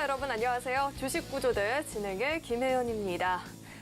여러분 안녕하세요. 주식구조대 진행의 김혜연입니다.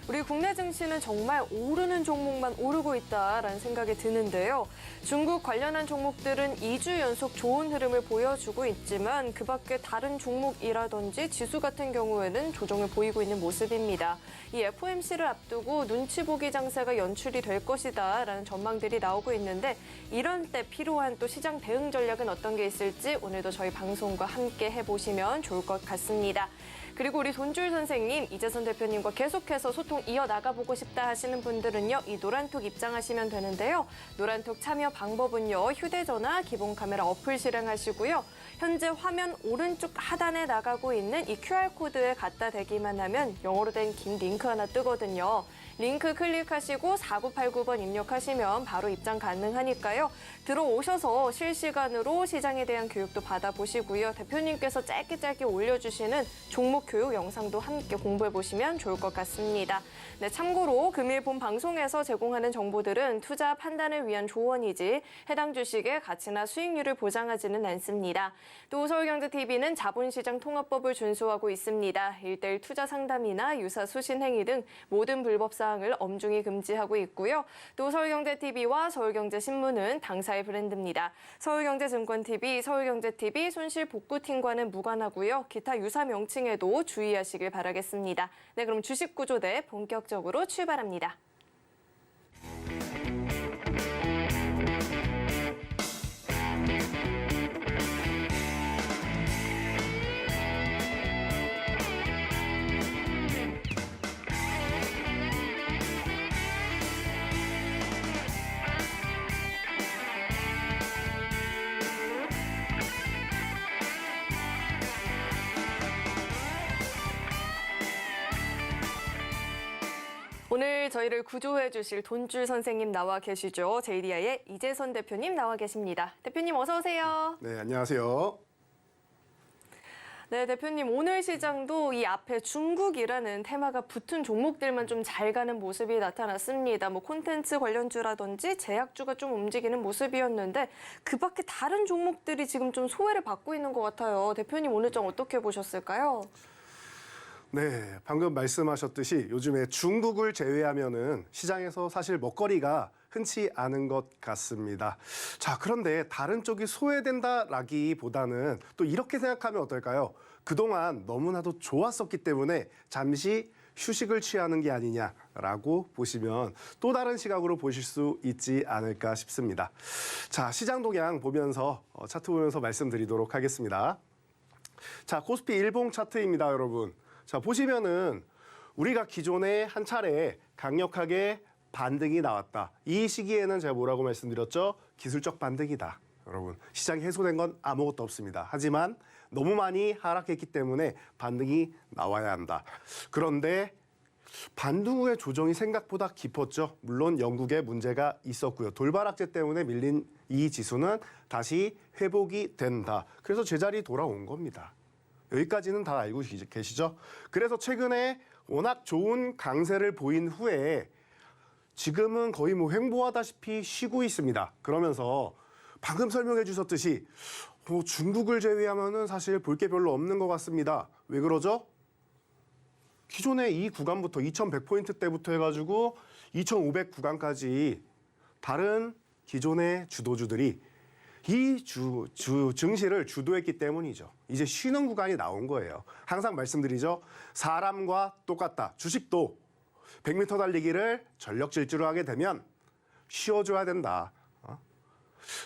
우리 국내 증시는 정말 오르는 종목만 오르고 있다라는 생각이 드는데요. 중국 관련한 종목들은 2주 연속 좋은 흐름을 보여주고 있지만 그 밖에 다른 종목이라든지 지수 같은 경우에는 조정을 보이고 있는 모습입니다. 이 FOMC를 앞두고 눈치 보기 장세가 연출이 될 것이다라는 전망들이 나오고 있는데 이런 때 필요한 또 시장 대응 전략은 어떤 게 있을지 오늘도 저희 방송과 함께 해보시면 좋을 것 같습니다. 그리고 우리 돈줄 선생님, 이재선 대표님과 계속해서 소통 이어나가보고 싶다 하시는 분들은요. 이 노란톡 입장하시면 되는데요. 노란톡 참여 방법은요. 휴대전화, 기본 카메라 어플 실행하시고요. 현재 화면 오른쪽 하단에 나가고 있는 이 QR코드에 갖다 대기만 하면 영어로 된 긴 링크 하나 뜨거든요. 링크 클릭하시고 4989번 입력하시면 바로 입장 가능하니까요. 들어오셔서 실시간으로 시장에 대한 교육도 받아보시고요. 대표님께서 짧게 올려주시는 종목 교육 영상도 함께 공부해보시면 좋을 것 같습니다. 네, 참고로 금일 본 방송에서 제공하는 정보들은 투자 판단을 위한 조언이지 해당 주식의 가치나 수익률을 보장하지는 않습니다. 또 서울경제TV는 자본시장 통합법을 준수하고 있습니다. 1:1 투자 상담이나 유사 수신 행위 등 모든 불법 사항을 엄중히 금지하고 있고요. 또 서울경제TV와 서울경제신문은 당사의 브랜드입니다. 서울경제증권TV, 서울경제TV 손실복구팀과는 무관하고요. 기타 유사 명칭에도 주의하시길 바라겠습니다. 네, 그럼 주식구조대 본격적으로 출발합니다. 오늘 저희를 구조해 주실 돈줄 선생님 나와 계시죠. JDI의 이재선 대표님 나와 계십니다. 대표님 어서 오세요. 네, 안녕하세요. 네, 대표님 오늘 시장도 이 앞에 중국이라는 테마가 붙은 종목들만 좀 잘 가는 모습이 나타났습니다. 뭐 콘텐츠 관련주라든지 제약주가 좀 움직이는 모습이었는데 그 밖에 다른 종목들이 지금 좀 소외를 받고 있는 것 같아요. 대표님 오늘 좀 어떻게 보셨을까요? 네, 방금 말씀하셨듯이 요즘에 중국을 제외하면은 시장에서 사실 먹거리가 흔치 않은 것 같습니다. 자, 그런데 다른 쪽이 소외된다라기보다는 또 이렇게 생각하면 어떨까요? 그동안 너무나도 좋았었기 때문에 잠시 휴식을 취하는 게 아니냐라고 보시면 또 다른 시각으로 보실 수 있지 않을까 싶습니다. 자, 시장 동향 보면서 차트 보면서 말씀드리도록 하겠습니다. 자, 코스피 일봉 차트입니다, 여러분. 자, 보시면은 우리가 기존에 한 차례 강력하게 반등이 나왔다. 이 시기에는 제가 뭐라고 말씀드렸죠? 기술적 반등이다. 여러분, 시장이 해소된 건 아무것도 없습니다. 하지만 너무 많이 하락했기 때문에 반등이 나와야 한다. 그런데 반등 후의 조정이 생각보다 깊었죠. 물론 영국에 문제가 있었고요. 돌발 악재 때문에 밀린 이 지수는 다시 회복이 된다. 그래서 제자리 돌아온 겁니다. 여기까지는 다 알고 계시죠? 그래서 최근에 워낙 좋은 강세를 보인 후에 지금은 거의 뭐 횡보하다시피 쉬고 있습니다. 그러면서 방금 설명해 주셨듯이 중국을 제외하면은 사실 볼 게 별로 없는 것 같습니다. 왜 그러죠? 기존에 이 구간부터 2100포인트 때부터 해가지고 2500 구간까지 다른 기존의 주도주들이 이 증시를 주도했기 때문이죠. 이제 쉬는 구간이 나온 거예요. 항상 말씀드리죠. 사람과 똑같다. 주식도 100m 달리기를 전력 질주를 하게 되면 쉬어줘야 된다.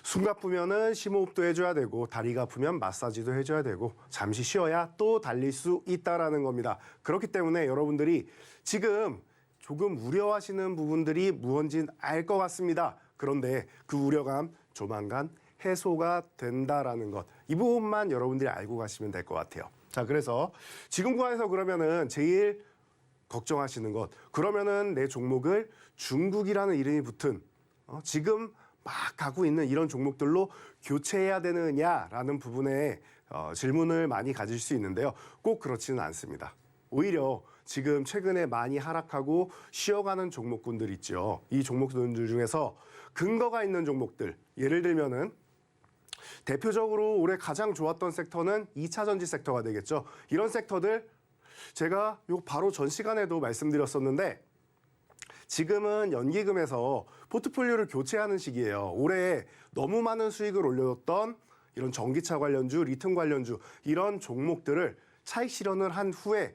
숨 아프면은 심호흡도 해줘야 되고 다리가 아프면 마사지도 해줘야 되고 잠시 쉬어야 또 달릴 수 있다라는 겁니다. 그렇기 때문에 여러분들이 지금 조금 우려하시는 부분들이 무언진 알 것 같습니다. 그런데 그 우려감 조만간 해소가 된다라는 것. 이 부분만 여러분들이 알고 가시면 될 것 같아요. 자, 그래서 지금 구간에서 그러면은 제일 걱정하시는 것. 그러면은 내 종목을 중국이라는 이름이 붙은 지금 막 가고 있는 이런 종목들로 교체해야 되느냐라는 부분에 질문을 많이 가질 수 있는데요. 꼭 그렇지는 않습니다. 오히려 지금 최근에 많이 하락하고 쉬어가는 종목군들 있죠. 이 종목들 중에서 근거가 있는 종목들, 예를 들면은 대표적으로 올해 가장 좋았던 섹터는 2차 전지 섹터가 되겠죠. 이런 섹터들 제가 요 바로 전 시간에도 말씀드렸었는데 지금은 연기금에서 포트폴리오를 교체하는 시기예요. 올해 너무 많은 수익을 올려줬던 이런 전기차 관련주, 리튬 관련주 이런 종목들을 차익 실현을 한 후에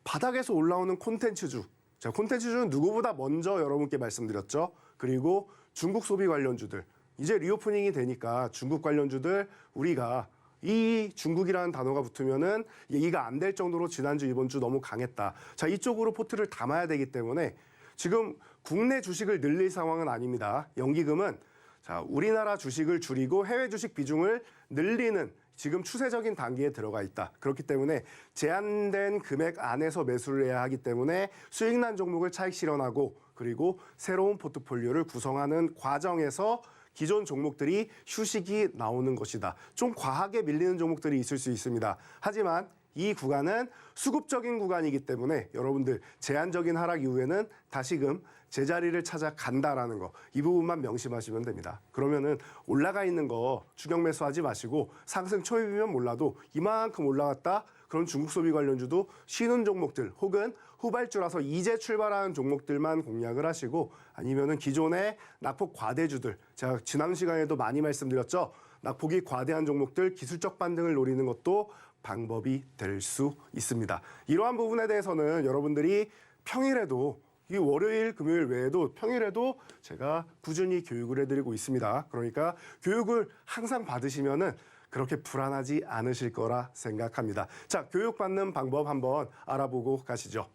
바닥에서 올라오는 콘텐츠주. 자, 콘텐츠주는 누구보다 먼저 여러분께 말씀드렸죠. 그리고 중국 소비 관련주들. 이제 리오프닝이 되니까 중국 관련주들 우리가 이 중국이라는 단어가 붙으면은 얘기가 안 될 정도로 지난주, 이번주 너무 강했다. 자, 이쪽으로 포트를 담아야 되기 때문에 지금 국내 주식을 늘릴 상황은 아닙니다. 연기금은 자, 우리나라 주식을 줄이고 해외 주식 비중을 늘리는 지금 추세적인 단계에 들어가 있다. 그렇기 때문에 제한된 금액 안에서 매수를 해야 하기 때문에 수익난 종목을 차익 실현하고 그리고 새로운 포트폴리오를 구성하는 과정에서 기존 종목들이 휴식이 나오는 것이다. 좀 과하게 밀리는 종목들이 있을 수 있습니다. 하지만 이 구간은 수급적인 구간이기 때문에 여러분들 제한적인 하락 이후에는 다시금 제자리를 찾아간다라는 거 이 부분만 명심하시면 됩니다. 그러면은 올라가 있는 거 추격 매수하지 마시고 상승 초입이면 몰라도 이만큼 올라갔다 그런 중국 소비 관련주도 쉬는 종목들 혹은 후발주라서 이제 출발하는 종목들만 공략을 하시고 아니면은 기존의 낙폭 과대주들 제가 지난 시간에도 많이 말씀드렸죠. 낙폭이 과대한 종목들 기술적 반등을 노리는 것도 방법이 될 수 있습니다. 이러한 부분에 대해서는 여러분들이 평일에도 이 월요일, 금요일 외에도 평일에도 제가 꾸준히 교육을 해드리고 있습니다. 그러니까 교육을 항상 받으시면은 그렇게 불안하지 않으실 거라 생각합니다. 자, 교육받는 방법 한번 알아보고 가시죠.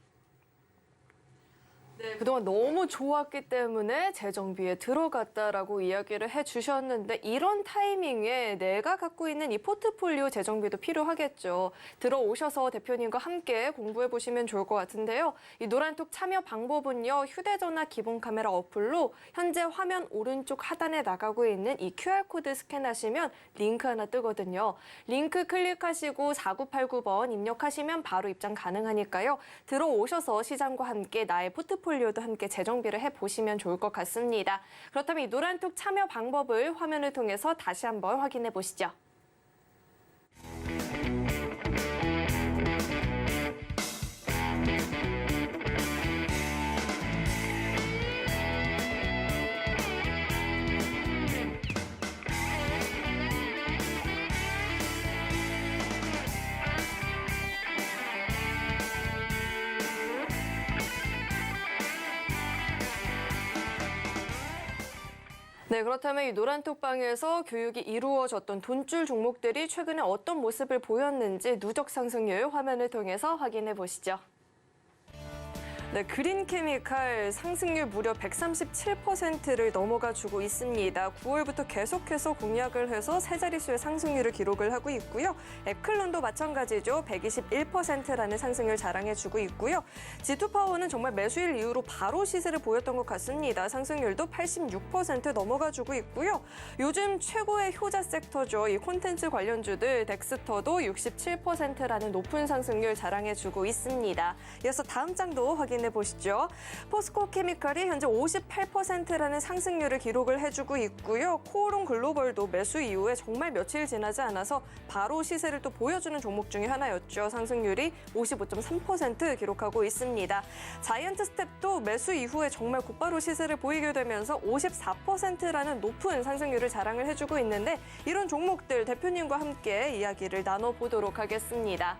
네, 그동안 너무 좋았기 때문에 재정비에 들어갔다라고 이야기를 해주셨는데 이런 타이밍에 내가 갖고 있는 이 포트폴리오 재정비도 필요하겠죠. 들어오셔서 대표님과 함께 공부해 보시면 좋을 것 같은데요. 이 노란톡 참여 방법은요. 휴대전화 기본 카메라 어플로 현재 화면 오른쪽 하단에 나가고 있는 이 QR코드 스캔하시면 링크 하나 뜨거든요. 링크 클릭하시고 4989번 입력하시면 바로 입장 가능하니까요. 들어오셔서 시장과 함께 나의 포트폴리오도 함께 재정비를 해보시면 좋을 것 같습니다. 그렇다면 이 노란톡 참여 방법을 화면을 통해서 다시 한번 확인해 보시죠. 네, 그렇다면 이 노란톡방에서 교육이 이루어졌던 돈줄 종목들이 최근에 어떤 모습을 보였는지 누적 상승률 화면을 통해서 확인해 보시죠. 네, 그린케미칼 상승률 무려 137%를 넘어가 주고 있습니다. 9월부터 계속해서 공략을 해서 세 자릿수의 상승률을 기록을 하고 있고요. 에클론도 마찬가지죠. 121%라는 상승률 자랑해 주고 있고요. G2파워는 정말 매수일 이후로 바로 시세를 보였던 것 같습니다. 상승률도 86% 넘어가 주고 있고요. 요즘 최고의 효자 섹터죠. 이 콘텐츠 관련주들 덱스터도 67%라는 높은 상승률 자랑해 주고 있습니다. 이어서 다음 장도 확인해 보시죠. 포스코 케미칼이 현재 58%라는 상승률을 기록을 해주고 있고요. 코오롱 글로벌도 매수 이후에 정말 며칠 지나지 않아서 바로 시세를 또 보여주는 종목 중에 하나였죠. 상승률이 55.3% 기록하고 있습니다. 자이언트 스텝도 매수 이후에 정말 곧바로 시세를 보이게 되면서 54%라는 높은 상승률을 자랑을 해주고 있는데 이런 종목들 대표님과 함께 이야기를 나눠보도록 하겠습니다.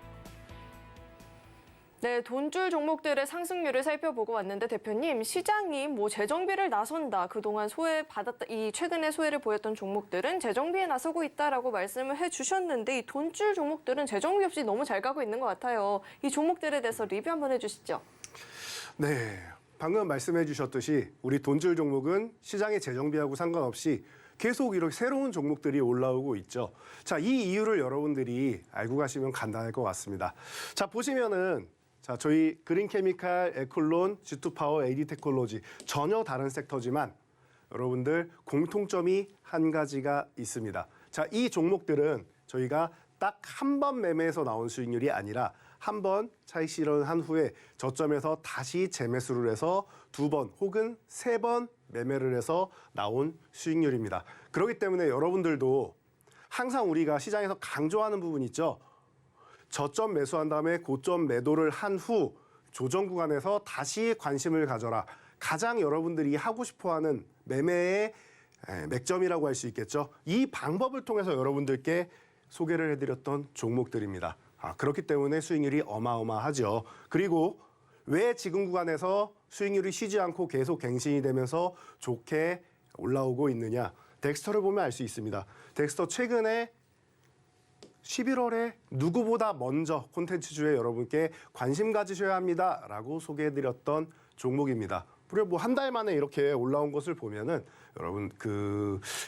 네, 돈줄 종목들의 상승률을 살펴보고 왔는데 대표님, 시장이 뭐 재정비를 나선다. 그동안 소외받았다. 이 최근에 소외를 보였던 종목들은 재정비에 나서고 있다라고 말씀을 해주셨는데 이 돈줄 종목들은 재정비 없이 너무 잘 가고 있는 것 같아요. 이 종목들에 대해서 리뷰 한번 해주시죠. 네, 방금 말씀해 주셨듯이 우리 돈줄 종목은 시장의 재정비하고 상관없이 계속 이렇게 새로운 종목들이 올라오고 있죠. 자, 이 이유를 여러분들이 알고 가시면 간단할 것 같습니다. 자, 보시면은 자, 저희 그린케미칼, 에클론, G2파워, AD테크놀로지 전혀 다른 섹터지만 여러분들 공통점이 한 가지가 있습니다. 자, 이 종목들은 저희가 딱 한 번 매매해서 나온 수익률이 아니라 한 번 차익 실현한 후에 저점에서 다시 재매수를 해서 두 번 혹은 세 번 매매를 해서 나온 수익률입니다. 그렇기 때문에 여러분들도 항상 우리가 시장에서 강조하는 부분 있죠. 저점 매수한 다음에 고점 매도를 한 후 조정 구간에서 다시 관심을 가져라. 가장 여러분들이 하고 싶어하는 매매의 맥점이라고 할 수 있겠죠. 이 방법을 통해서 여러분들께 소개를 해드렸던 종목들입니다. 그렇기 때문에 수익률이 어마어마하죠. 그리고 왜 지금 구간에서 수익률이 쉬지 않고 계속 갱신이 되면서 좋게 올라오고 있느냐. 덱스터를 보면 알 수 있습니다. 덱스터 최근에 11월에 누구보다 먼저 콘텐츠주에 여러분께 관심 가지셔야 합니다라고 소개해드렸던 종목입니다. 무려 뭐 한 달 만에 이렇게 올라온 것을 보면은 여러분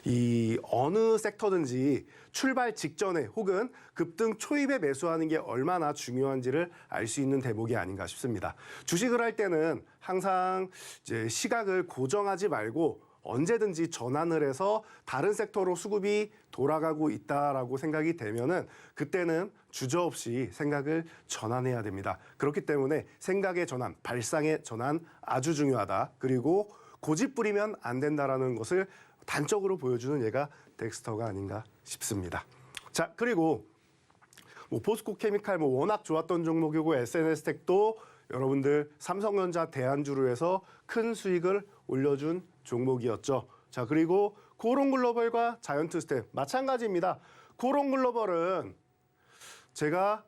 이 어느 섹터든지 출발 직전에 혹은 급등 초입에 매수하는 게 얼마나 중요한지를 알 수 있는 대목이 아닌가 싶습니다. 주식을 할 때는 항상 이제 시각을 고정하지 말고 언제든지 전환을 해서 다른 섹터로 수급이 돌아가고 있다라고 생각이 되면은 그때는 주저없이 생각을 전환해야 됩니다. 그렇기 때문에 생각의 전환, 발상의 전환 아주 중요하다. 그리고 고집 부리면 안 된다라는 것을 단적으로 보여주는 예가 덱스터가 아닌가 싶습니다. 자, 그리고 뭐 포스코 케미칼 뭐 워낙 좋았던 종목이고 SNS텍도 여러분들 삼성전자 대안주로 해서 큰 수익을 올려준 종목이었죠. 자, 그리고 코롱글로벌과 자이언트스텝 마찬가지입니다. 코롱글로벌은 제가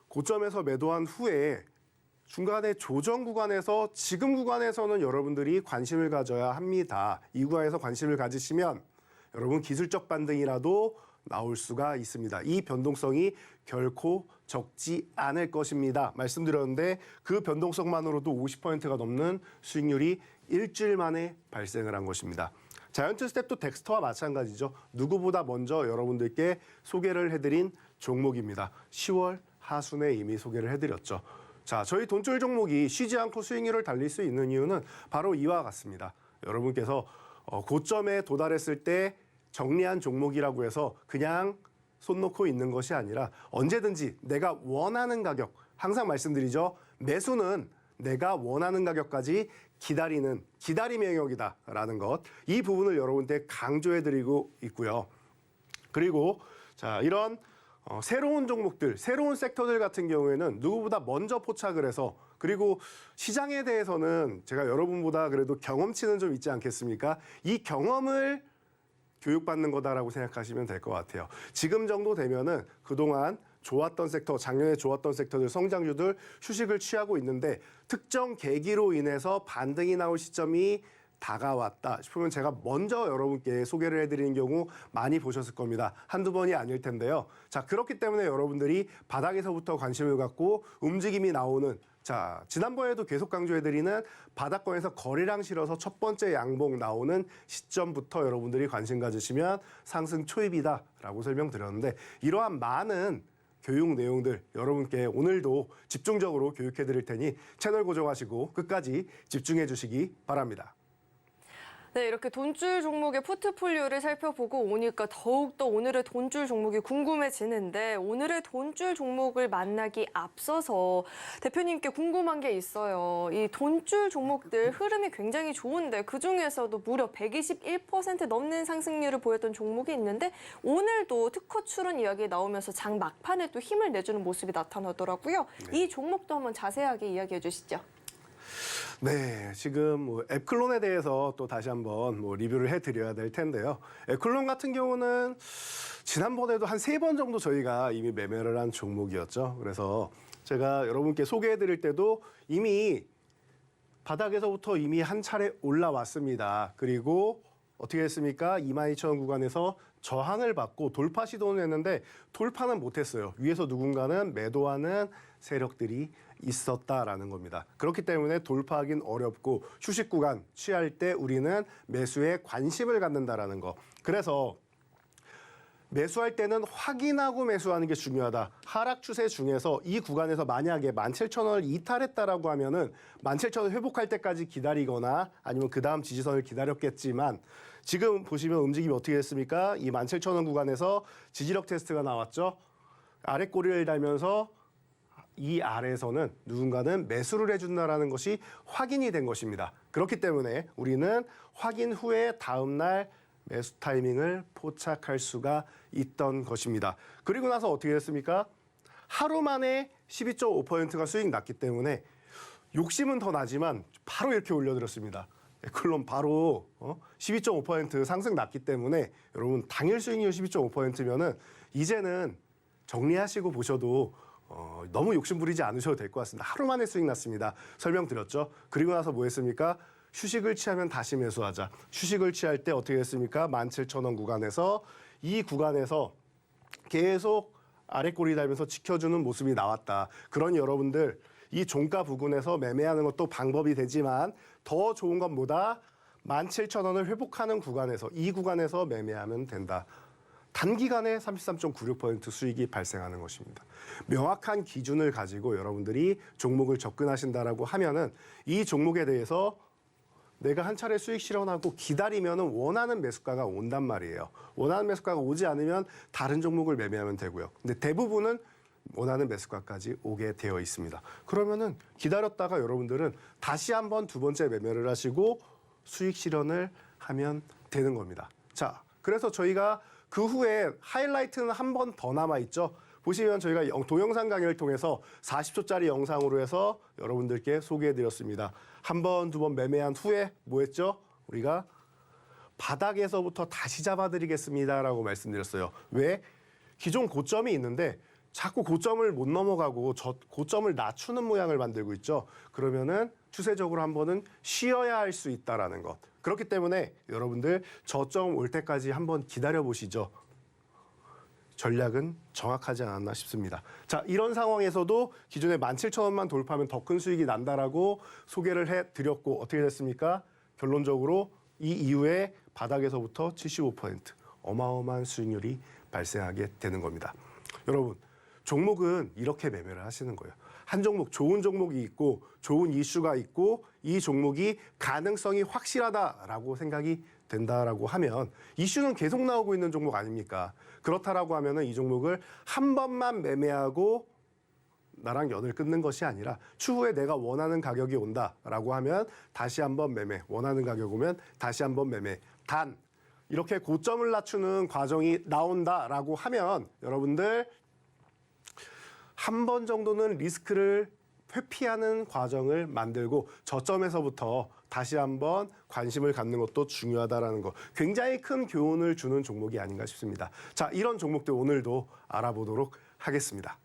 고점에서 매도한 후에 중간에 조정 구간에서 지금 구간에서는 여러분들이 관심을 가져야 합니다. 이 구간에서 관심을 가지시면 여러분 기술적 반등이라도 나올 수가 있습니다. 이 변동성이 결코 적지 않을 것입니다. 말씀드렸는데 그 변동성만으로도 50%가 넘는 수익률이 일주일 만에 발생을 한 것입니다. 자이언트 스텝도 덱스터와 마찬가지죠. 누구보다 먼저 여러분들께 소개를 해드린 종목입니다. 10월 하순에 이미 소개를 해드렸죠. 자, 저희 돈줄 종목이 쉬지 않고 수익률을 달릴 수 있는 이유는 바로 이와 같습니다. 여러분께서 고점에 도달했을 때 정리한 종목이라고 해서 그냥 손 놓고 있는 것이 아니라 언제든지 내가 원하는 가격, 항상 말씀드리죠. 매수는 내가 원하는 가격까지 기다리는 기다림의 영역이다라는 것. 이 부분을 여러분께 강조해드리고 있고요. 그리고 자, 이런 새로운 종목들, 새로운 섹터들 같은 경우에는 누구보다 먼저 포착을 해서 그리고 시장에 대해서는 제가 여러분보다 그래도 경험치는 좀 있지 않겠습니까? 이 경험을 교육받는 거다라고 생각하시면 될 것 같아요. 지금 정도 되면은 그동안 좋았던 섹터, 작년에 좋았던 섹터들, 성장주들 휴식을 취하고 있는데 특정 계기로 인해서 반등이 나올 시점이 다가왔다 싶으면 제가 먼저 여러분께 소개를 해드리는 경우 많이 보셨을 겁니다. 한두 번이 아닐 텐데요. 자, 그렇기 때문에 여러분들이 바닥에서부터 관심을 갖고 움직임이 나오는 자, 지난번에도 계속 강조해드리는 바닥권에서 거래량 실어서 첫 번째 양봉 나오는 시점부터 여러분들이 관심 가지시면 상승 초입이다라고 설명드렸는데 이러한 많은 교육 내용들 여러분께 오늘도 집중적으로 교육해드릴 테니 채널 고정하시고 끝까지 집중해 주시기 바랍니다. 네, 이렇게 돈줄 종목의 포트폴리오를 살펴보고 오니까 더욱더 오늘의 돈줄 종목이 궁금해지는데 오늘의 돈줄 종목을 만나기 앞서서 대표님께 궁금한 게 있어요. 이 돈줄 종목들 흐름이 굉장히 좋은데 그중에서도 무려 121% 넘는 상승률을 보였던 종목이 있는데 오늘도 특허 출원 이야기 나오면서 장 막판에 또 힘을 내주는 모습이 나타나더라고요. 이 종목도 한번 자세하게 이야기해 주시죠. 네, 지금 뭐 앱클론에 대해서 또 다시 한번 리뷰를 해드려야 될 텐데요. 앱클론 같은 경우는 지난번에도 한 3번 정도 저희가 이미 매매를 한 종목이었죠. 그래서 제가 여러분께 소개해드릴 때도 이미 바닥에서부터 이미 한 차례 올라왔습니다. 그리고 어떻게 했습니까? 22,000원 구간에서 저항을 받고 돌파 시도는 했는데 돌파는 못했어요. 위에서 누군가는 매도하는 세력들이 있었다라는 겁니다. 그렇기 때문에 돌파하긴 어렵고 휴식 구간 취할 때 우리는 매수에 관심을 갖는다라는 거. 그래서 매수할 때는 확인하고 매수하는 게 중요하다. 하락 추세 중에서 이 구간에서 만약에 17,000원을 이탈했다라고 하면은 17,000원 회복할 때까지 기다리거나 아니면 그 다음 지지선을 기다렸겠지만 지금 보시면 움직임이 어떻게 됐습니까? 이 17,000원 구간에서 지지력 테스트가 나왔죠. 아래 꼬리를 달면서 이 아래에서는 누군가는 매수를 해준다라는 것이 확인이 된 것입니다. 그렇기 때문에 우리는 확인 후에 다음 날 매수 타이밍을 포착할 수가 있던 것입니다. 그리고 나서 어떻게 됐습니까? 하루 만에 12.5%가 수익 났기 때문에 욕심은 더 나지만 바로 이렇게 올려드렸습니다. 에클론 바로 12.5% 상승 났기 때문에 여러분 당일 수익률 12.5%면은 이제는 정리하시고 보셔도 너무 욕심 부리지 않으셔도 될 것 같습니다. 하루 만에 수익 났습니다. 설명드렸죠. 그리고 나서 뭐 했습니까? 휴식을 취하면 다시 매수하자. 휴식을 취할 때 어떻게 했습니까? 17,000원 구간에서 이 구간에서 계속 아래꼬리 달면서 지켜주는 모습이 나왔다. 그런 여러분들 이 종가 부근에서 매매하는 것도 방법이 되지만 더 좋은 건 뭐다? 17,000원을 회복하는 구간에서 이 구간에서 매매하면 된다. 단기간에 33.96% 수익이 발생하는 것입니다. 명확한 기준을 가지고 여러분들이 종목을 접근하신다라고 하면은 이 종목에 대해서 내가 한 차례 수익 실현하고 기다리면은 원하는 매수가가 온단 말이에요. 원하는 매수가가 오지 않으면 다른 종목을 매매하면 되고요. 근데 대부분은 원하는 매수가까지 오게 되어 있습니다. 그러면은 기다렸다가 여러분들은 다시 한번 두 번째 매매를 하시고 수익 실현을 하면 되는 겁니다. 자, 그래서 저희가 그 후에 하이라이트는 한 번 더 남아 있죠. 보시면 저희가 동영상 강의를 통해서 40초짜리 영상으로 해서 여러분들께 소개해드렸습니다. 한 번, 두 번 매매한 후에 뭐 했죠? 우리가 바닥에서부터 다시 잡아드리겠습니다라고 말씀드렸어요. 왜? 기존 고점이 있는데 자꾸 고점을 못 넘어가고 고점을 낮추는 모양을 만들고 있죠. 그러면은 추세적으로 한 번은 쉬어야 할 수 있다라는 것. 그렇기 때문에 여러분들 저점 올 때까지 한번 기다려 보시죠. 전략은 정확하지 않았나 싶습니다. 자, 이런 상황에서도 기존에 17,000원만 돌파하면 더 큰 수익이 난다라고 소개를 해드렸고 어떻게 됐습니까? 결론적으로 이 이후에 바닥에서부터 75% 어마어마한 수익률이 발생하게 되는 겁니다. 여러분, 종목은 이렇게 매매를 하시는 거예요. 한 종목, 좋은 종목이 있고 좋은 이슈가 있고 이 종목이 가능성이 확실하다라고 생각이 된다라고 하면 이슈는 계속 나오고 있는 종목 아닙니까? 그렇다라고 하면은 이 종목을 한 번만 매매하고 나랑 연을 끊는 것이 아니라 추후에 내가 원하는 가격이 온다라고 하면 다시 한번 매매, 원하는 가격 오면 다시 한번 매매. 단 이렇게 고점을 낮추는 과정이 나온다라고 하면 여러분들 한 번 정도는 리스크를 회피하는 과정을 만들고 저점에서부터 다시 한번 관심을 갖는 것도 중요하다라는 거. 굉장히 큰 교훈을 주는 종목이 아닌가 싶습니다. 자, 이런 종목들 오늘도 알아보도록 하겠습니다.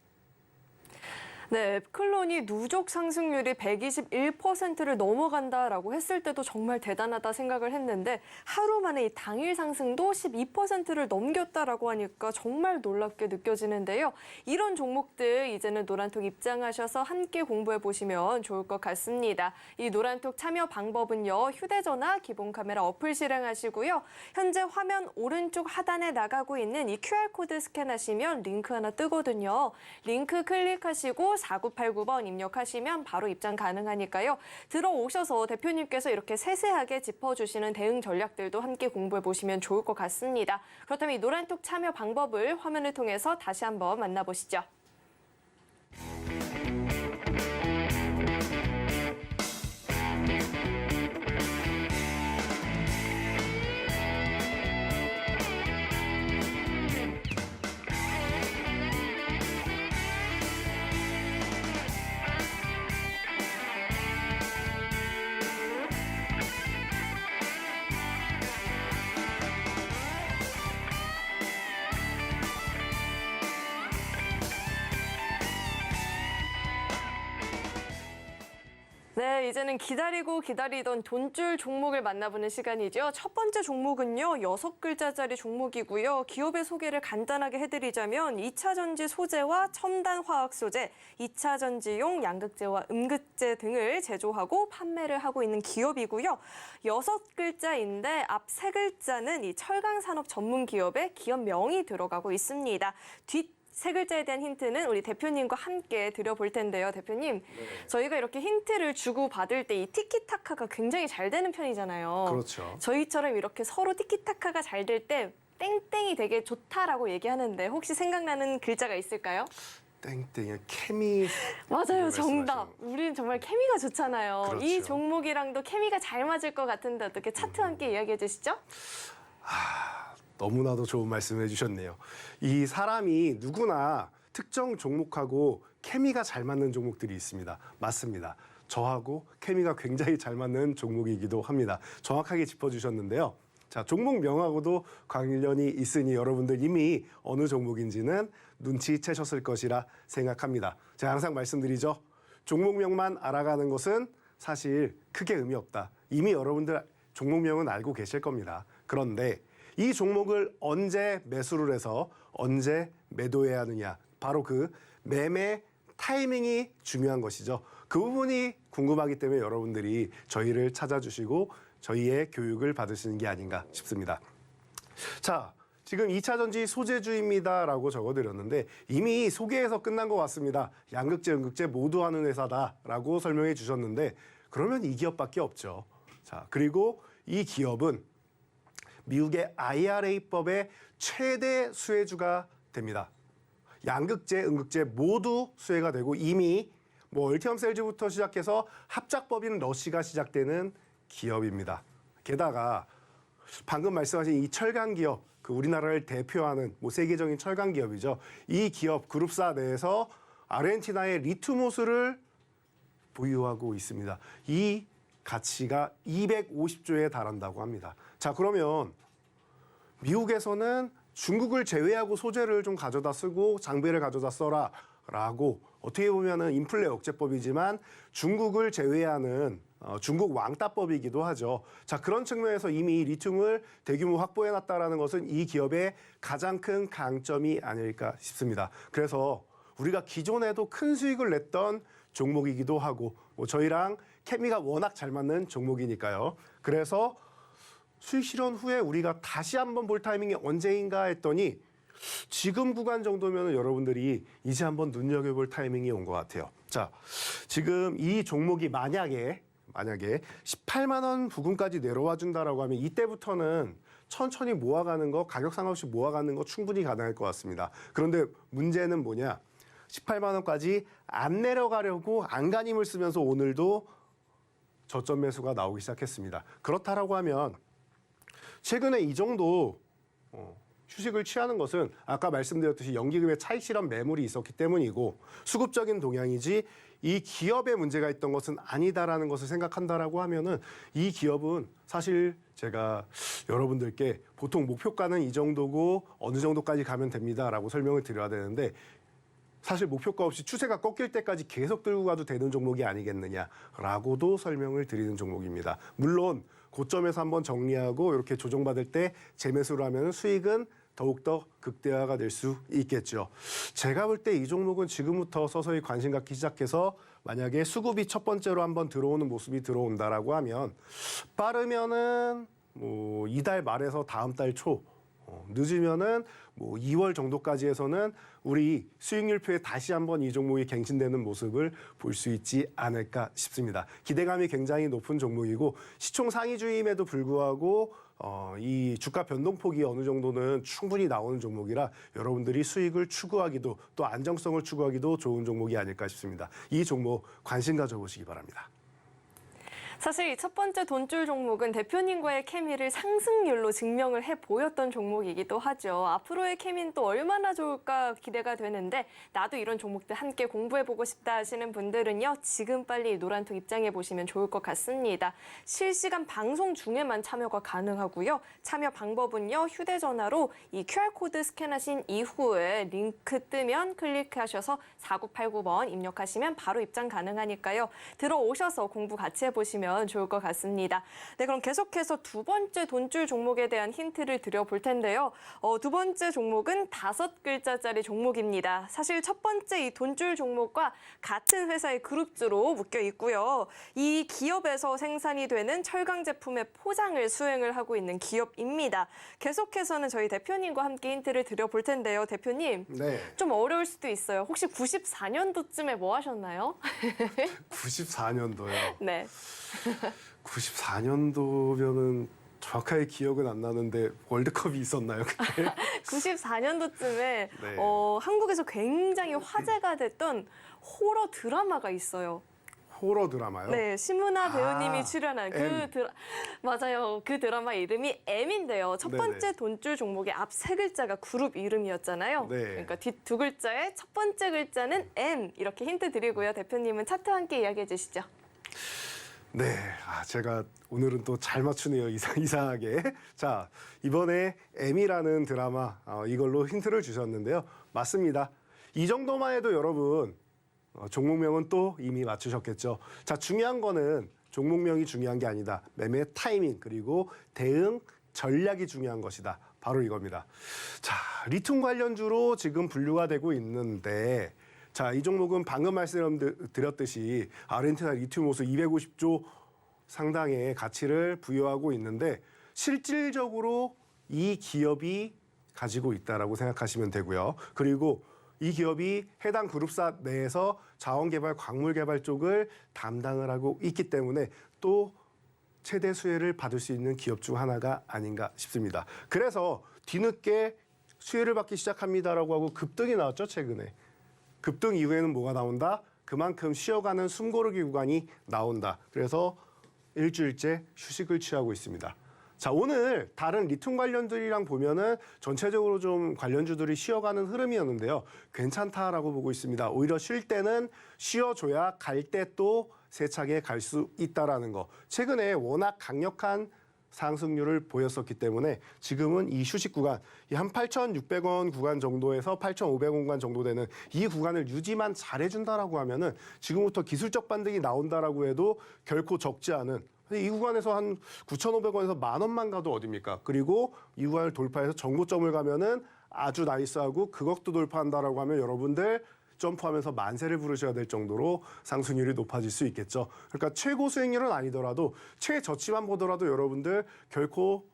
네, 앱클론이 누적 상승률이 121%를 넘어간다라고 했을 때도 정말 대단하다 생각을 했는데 하루 만에 이 당일 상승도 12%를 넘겼다라고 하니까 정말 놀랍게 느껴지는데요. 이런 종목들 이제는 노란톡 입장하셔서 함께 공부해 보시면 좋을 것 같습니다. 이 노란톡 참여 방법은요. 휴대전화 기본 카메라 어플 실행하시고요. 현재 화면 오른쪽 하단에 나가고 있는 이 QR코드 스캔하시면 링크 하나 뜨거든요. 링크 클릭하시고 4989번 입력하시면 바로 입장 가능하니까요. 들어오셔서 대표님께서 이렇게 세세하게 짚어주시는 대응 전략들도 함께 공부해 보시면 좋을 것 같습니다. 그렇다면 이 노란톡 참여 방법을 화면을 통해서 다시 한번 만나보시죠. 네, 이제는 기다리고 기다리던 돈줄 종목을 만나보는 시간이죠. 첫 번째 종목은요, 6글자짜리 종목이고요. 기업의 소개를 간단하게 해드리자면 2차 전지 소재와 첨단 화학 소재, 2차 전지용 양극재와 음극재 등을 제조하고 판매를 하고 있는 기업이고요. 6글자인데 앞 3글자는 이 철강산업 전문 기업의 기업명이 들어가고 있습니다. 뒷 세 글자에 대한 힌트는 우리 대표님과 함께 드려볼 텐데요. 대표님, 네. 저희가 이렇게 힌트를 주고받을 때 이 티키타카가 굉장히 잘 되는 편이잖아요. 그렇죠. 저희처럼 이렇게 서로 티키타카가 잘 될 때 땡땡이 되게 좋다라고 얘기하는데 혹시 생각나는 글자가 있을까요? 땡땡이 케미. 맞아요, 정답. 우린 정말 케미가 좋잖아요. 그렇죠. 이 종목이랑도 케미가 잘 맞을 것 같은데 어떻게 차트 함께 이야기해 주시죠? 너무나도 좋은 말씀을 해주셨네요. 이 사람이 누구나 특정 종목하고 케미가 잘 맞는 종목들이 있습니다. 맞습니다. 저하고 케미가 굉장히 잘 맞는 종목이기도 합니다. 정확하게 짚어주셨는데요. 자, 종목명하고도 관련이 있으니 여러분들 이미 어느 종목인지는 눈치채셨을 것이라 생각합니다. 제가 항상 말씀드리죠. 종목명만 알아가는 것은 사실 크게 의미 없다. 이미 여러분들 종목명은 알고 계실 겁니다. 그런데 이 종목을 언제 매수를 해서 언제 매도해야 하느냐. 바로 그 매매 타이밍이 중요한 것이죠. 그 부분이 궁금하기 때문에 여러분들이 저희를 찾아주시고 저희의 교육을 받으시는 게 아닌가 싶습니다. 자, 지금 2차 전지 소재주입니다라고 적어드렸는데 이미 소개에서 끝난 것 같습니다. 양극재, 음극재 모두 하는 회사다라고 설명해 주셨는데 그러면 이 기업밖에 없죠. 자, 그리고 이 기업은 미국의 IRA법의 최대 수혜주가 됩니다. 양극재, 음극재 모두 수혜가 되고 이미 얼티엄셀즈부터 시작해서 합작법인 러시가 시작되는 기업입니다. 게다가 방금 말씀하신 이 철강 기업, 그 우리나라를 대표하는 세계적인 철강 기업이죠. 이 기업 그룹사 내에서 아르헨티나의 리투모스를 보유하고 있습니다. 이 가치가 250조에 달한다고 합니다. 자, 그러면 미국에서는 중국을 제외하고 소재를 좀 가져다 쓰고 장비를 가져다 써라 라고 어떻게 보면은 인플레 억제법이지만 중국을 제외하는 중국 왕따법이기도 하죠. 자, 그런 측면에서 이미 리튬을 대규모 확보해놨다라는 것은 이 기업의 가장 큰 강점이 아닐까 싶습니다. 그래서 우리가 기존에도 큰 수익을 냈던 종목이기도 하고 저희랑 케미가 워낙 잘 맞는 종목이니까요. 그래서 수익 실현 후에 우리가 다시 한번 볼 타이밍이 언제인가 했더니 지금 구간 정도면 여러분들이 이제 한번 눈여겨볼 타이밍이 온 것 같아요. 자, 지금 이 종목이 만약에 18만 원 부근까지 내려와 준다라고 하면 이때부터는 천천히 모아가는 거, 가격 상관없이 모아가는 거 충분히 가능할 것 같습니다. 그런데 문제는 뭐냐? 18만 원까지 안 내려가려고 안간힘을 쓰면서 오늘도 저점 매수가 나오기 시작했습니다. 그렇다라고 하면 최근에 이 정도 휴식을 취하는 것은 아까 말씀드렸듯이 연기금의 차익 실현 매물이 있었기 때문이고 수급적인 동향이지 이 기업에 문제가 있던 것은 아니다라는 것을 생각한다라고 하면은 이 기업은 사실 제가 여러분들께 보통 목표가는 이 정도고 어느 정도까지 가면 됩니다라고 설명을 드려야 되는데 사실 목표가 없이 추세가 꺾일 때까지 계속 들고 가도 되는 종목이 아니겠느냐라고도 설명을 드리는 종목입니다. 물론 고점에서 한번 정리하고 이렇게 조정받을 때 재매수를 하면 수익은 더욱더 극대화가 될 수 있겠죠. 제가 볼 때 이 종목은 지금부터 서서히 관심 갖기 시작해서 만약에 수급이 첫 번째로 한번 들어오는 모습이 들어온다라고 하면 빠르면은 이달 말에서 다음 달 초, 늦으면은 2월 정도까지 해서는 우리 수익률표에 다시 한번 이 종목이 갱신되는 모습을 볼 수 있지 않을까 싶습니다. 기대감이 굉장히 높은 종목이고 시총 상위주임에도 불구하고 이 주가 변동폭이 어느 정도는 충분히 나오는 종목이라 여러분들이 수익을 추구하기도 또 안정성을 추구하기도 좋은 종목이 아닐까 싶습니다. 이 종목 관심 가져보시기 바랍니다. 사실 이 첫 번째 돈줄 종목은 대표님과의 케미를 상승률로 증명을 해 보였던 종목이기도 하죠. 앞으로의 케미는 또 얼마나 좋을까 기대가 되는데 나도 이런 종목들 함께 공부해보고 싶다 하시는 분들은요. 지금 빨리 노란톡 입장해 보시면 좋을 것 같습니다. 실시간 방송 중에만 참여가 가능하고요. 참여 방법은요. 휴대전화로 이 QR코드 스캔하신 이후에 링크 뜨면 클릭하셔서 4989번 입력하시면 바로 입장 가능하니까요. 들어오셔서 공부 같이 해보시면 좋을 것 같습니다. 네, 그럼 계속해서 두 번째 돈줄 종목에 대한 힌트를 드려볼 텐데요. 두 번째 종목은 5글자짜리 종목입니다. 사실 첫 번째 이 돈줄 종목과 같은 회사의 그룹주로 묶여 있고요. 이 기업에서 생산이 되는 철강 제품의 포장을 수행을 하고 있는 기업입니다. 계속해서는 저희 대표님과 함께 힌트를 드려볼 텐데요. 대표님, 네. 좀 어려울 수도 있어요. 혹시 94년도쯤에 뭐 하셨나요? 94년도요. 네. 94년도면은 정확하게 기억은 안 나는데 월드컵이 있었나요, 그때? 94년도쯤에 네. 한국에서 굉장히 화제가 됐던 호러 드라마가 있어요. 호러 드라마요? 네, 심은하 배우님이 아, 출연한 M. 맞아요. 그 드라마 이름이 M인데요. 첫 번째 네네. 돈줄 종목의 앞 세 글자가 그룹 이름이었잖아요. 네. 그러니까 뒷 두 글자의 첫 번째 글자는 M 이렇게 힌트 드리고요. 대표님은 차트와 함께 이야기해 주시죠. 네, 제가 오늘은 또 잘 맞추네요. 이상하게. 자, 이번에 M이라는 드라마 이걸로 힌트를 주셨는데요. 맞습니다. 이 정도만 해도 여러분 종목명은 또 이미 맞추셨겠죠. 자, 중요한 거는 종목명이 중요한 게 아니다. 매매 타이밍 그리고 대응 전략이 중요한 것이다. 바로 이겁니다. 자, 리튬 관련주로 지금 분류가 되고 있는데 자, 이 종목은 방금 말씀드렸듯이 아르헨티나 리튬 호수 250조 상당의 가치를 부여하고 있는데 실질적으로 이 기업이 가지고 있다라고 생각하시면 되고요. 그리고 이 기업이 해당 그룹사 내에서 자원개발, 광물개발 쪽을 담당을 하고 있기 때문에 또 최대 수혜를 받을 수 있는 기업 중 하나가 아닌가 싶습니다. 그래서 뒤늦게 수혜를 받기 시작합니다라고 하고 급등이 나왔죠, 최근에. 급등 이후에는 뭐가 나온다? 그만큼 쉬어가는 숨고르기 구간이 나온다. 그래서 일주일째 휴식을 취하고 있습니다. 자, 오늘 다른 리튬 관련들이랑 보면은 전체적으로 좀 관련주들이 쉬어가는 흐름이었는데요. 괜찮다라고 보고 있습니다. 오히려 쉴 때는 쉬어줘야 갈 때 또 세차게 갈 수 있다라는 거. 최근에 워낙 강력한 상승률을 보였었기 때문에 지금은 이 휴식 구간, 이 한 8,600원 구간 정도에서 8,500원 구간 정도 되는 이 구간을 유지만 잘해준다라고 하면은 지금부터 기술적 반등이 나온다라고 해도 결코 적지 않은 이 구간에서 한 9,500원에서 10,000원만 가도 어딥니까? 그리고 이 구간을 돌파해서 정고점을 가면은 아주 나이스하고 그것도 돌파한다라고 하면 여러분들 점프하면서 만세를 부르셔야 될 정도로 상승률이 높아질 수 있겠죠. 그러니까 최고 수익률은 아니더라도 최저치만 보더라도 여러분들 결코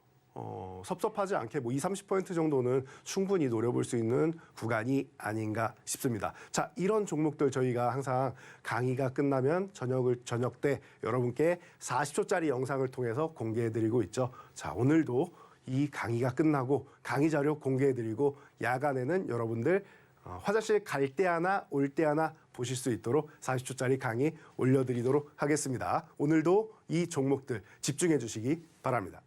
섭섭하지 않게 뭐 20-30% 정도는 충분히 노려볼 수 있는 구간이 아닌가 싶습니다. 자, 이런 종목들 저희가 항상 강의가 끝나면 저녁 때 여러분께 40초짜리 영상을 통해서 공개해드리고 있죠. 자, 오늘도 이 강의가 끝나고 강의 자료 공개해드리고 야간에는 여러분들 화장실 갈 때 하나 올 때 하나 보실 수 있도록 40초짜리 강의 올려드리도록 하겠습니다. 오늘도 이 종목들 집중해 주시기 바랍니다.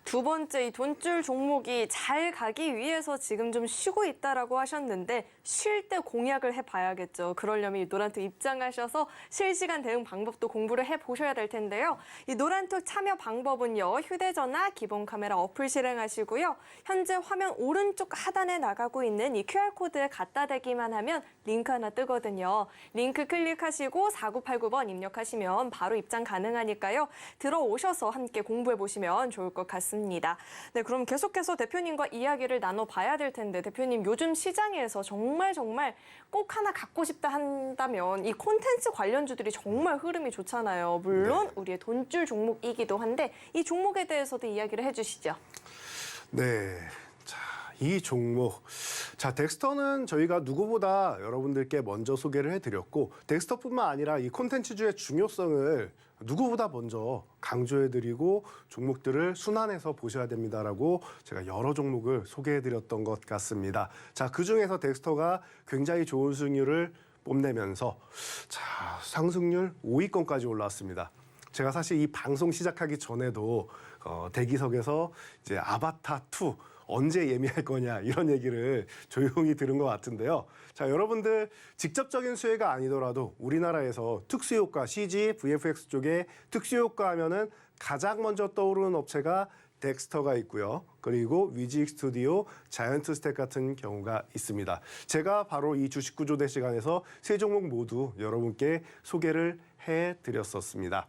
두 번째, 이 돈줄 종목이 잘 가기 위해서 지금 좀 쉬고 있다라고 하셨는데 쉴 때 공약을 해봐야겠죠. 그러려면 이 노란톡 입장하셔서 실시간 대응 방법도 공부를 해보셔야 될 텐데요. 이 노란톡 참여 방법은요. 휴대전화 기본 카메라 어플 실행하시고요. 현재 화면 오른쪽 하단에 나가고 있는 이 QR코드에 갖다 대기만 하면 링크 하나 뜨거든요. 링크 클릭하시고 4989번 입력하시면 바로 입장 가능하니까요. 들어오셔서 함께 공부해보시면 좋을 것 같습니다. 네, 그럼 계속해서 대표님과 이야기를 나눠봐야 될 텐데 대표님 요즘 시장에서 정말 꼭 하나 갖고 싶다 한다면 이 콘텐츠 관련주들이 정말 흐름이 좋잖아요. 물론 우리의 돈줄 종목이기도 한데 이 종목에 대해서도 이야기를 해주시죠. 네. 자, 이 종목. 자, 덱스터는 저희가 누구보다 여러분들께 먼저 소개를 해드렸고 덱스터뿐만 아니라 이 콘텐츠주의 중요성을 누구보다 먼저 강조해드리고 종목들을 순환해서 보셔야 됩니다라고 제가 여러 종목을 소개해드렸던 것 같습니다. 자, 그중에서 덱스터가 굉장히 좋은 수익률을 뽐내면서 자, 상승률 5위권까지 올라왔습니다. 제가 사실 이 방송 시작하기 전에도 대기석에서 이제 아바타 2 언제 예매할 거냐 이런 얘기를 조용히 들은 것 같은데요. 자, 여러분들 직접적인 수혜가 아니더라도 우리나라에서 특수효과, CG, VFX 쪽에 특수효과 하면은 가장 먼저 떠오르는 업체가 덱스터가 있고요. 그리고 위직 스튜디오, 자이언트 스택 같은 경우가 있습니다. 제가 바로 이 주식 구조대 시간에서 세 종목 모두 여러분께 소개를 해드렸었습니다.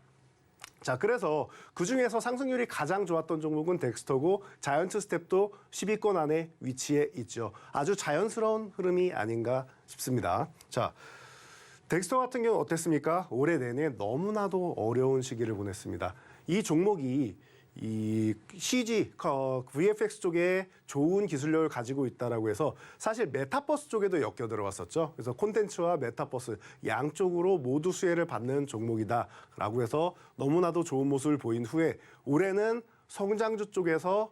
자, 그래서 그중에서 상승률이 가장 좋았던 종목은 덱스터고 자이언트 스텝도 10위권 안에 위치해 있죠. 아주 자연스러운 흐름이 아닌가 싶습니다. 자, 덱스터 같은 경우는 어땠습니까? 올해 내내 너무나도 어려운 시기를 보냈습니다. 이 종목이 이 CG, VFX 쪽에 좋은 기술력을 가지고 있다라고 해서 사실 메타버스 쪽에도 엮여 들어왔었죠. 그래서 콘텐츠와 메타버스 양쪽으로 모두 수혜를 받는 종목이다라고 해서 너무나도 좋은 모습을 보인 후에 올해는 성장주 쪽에서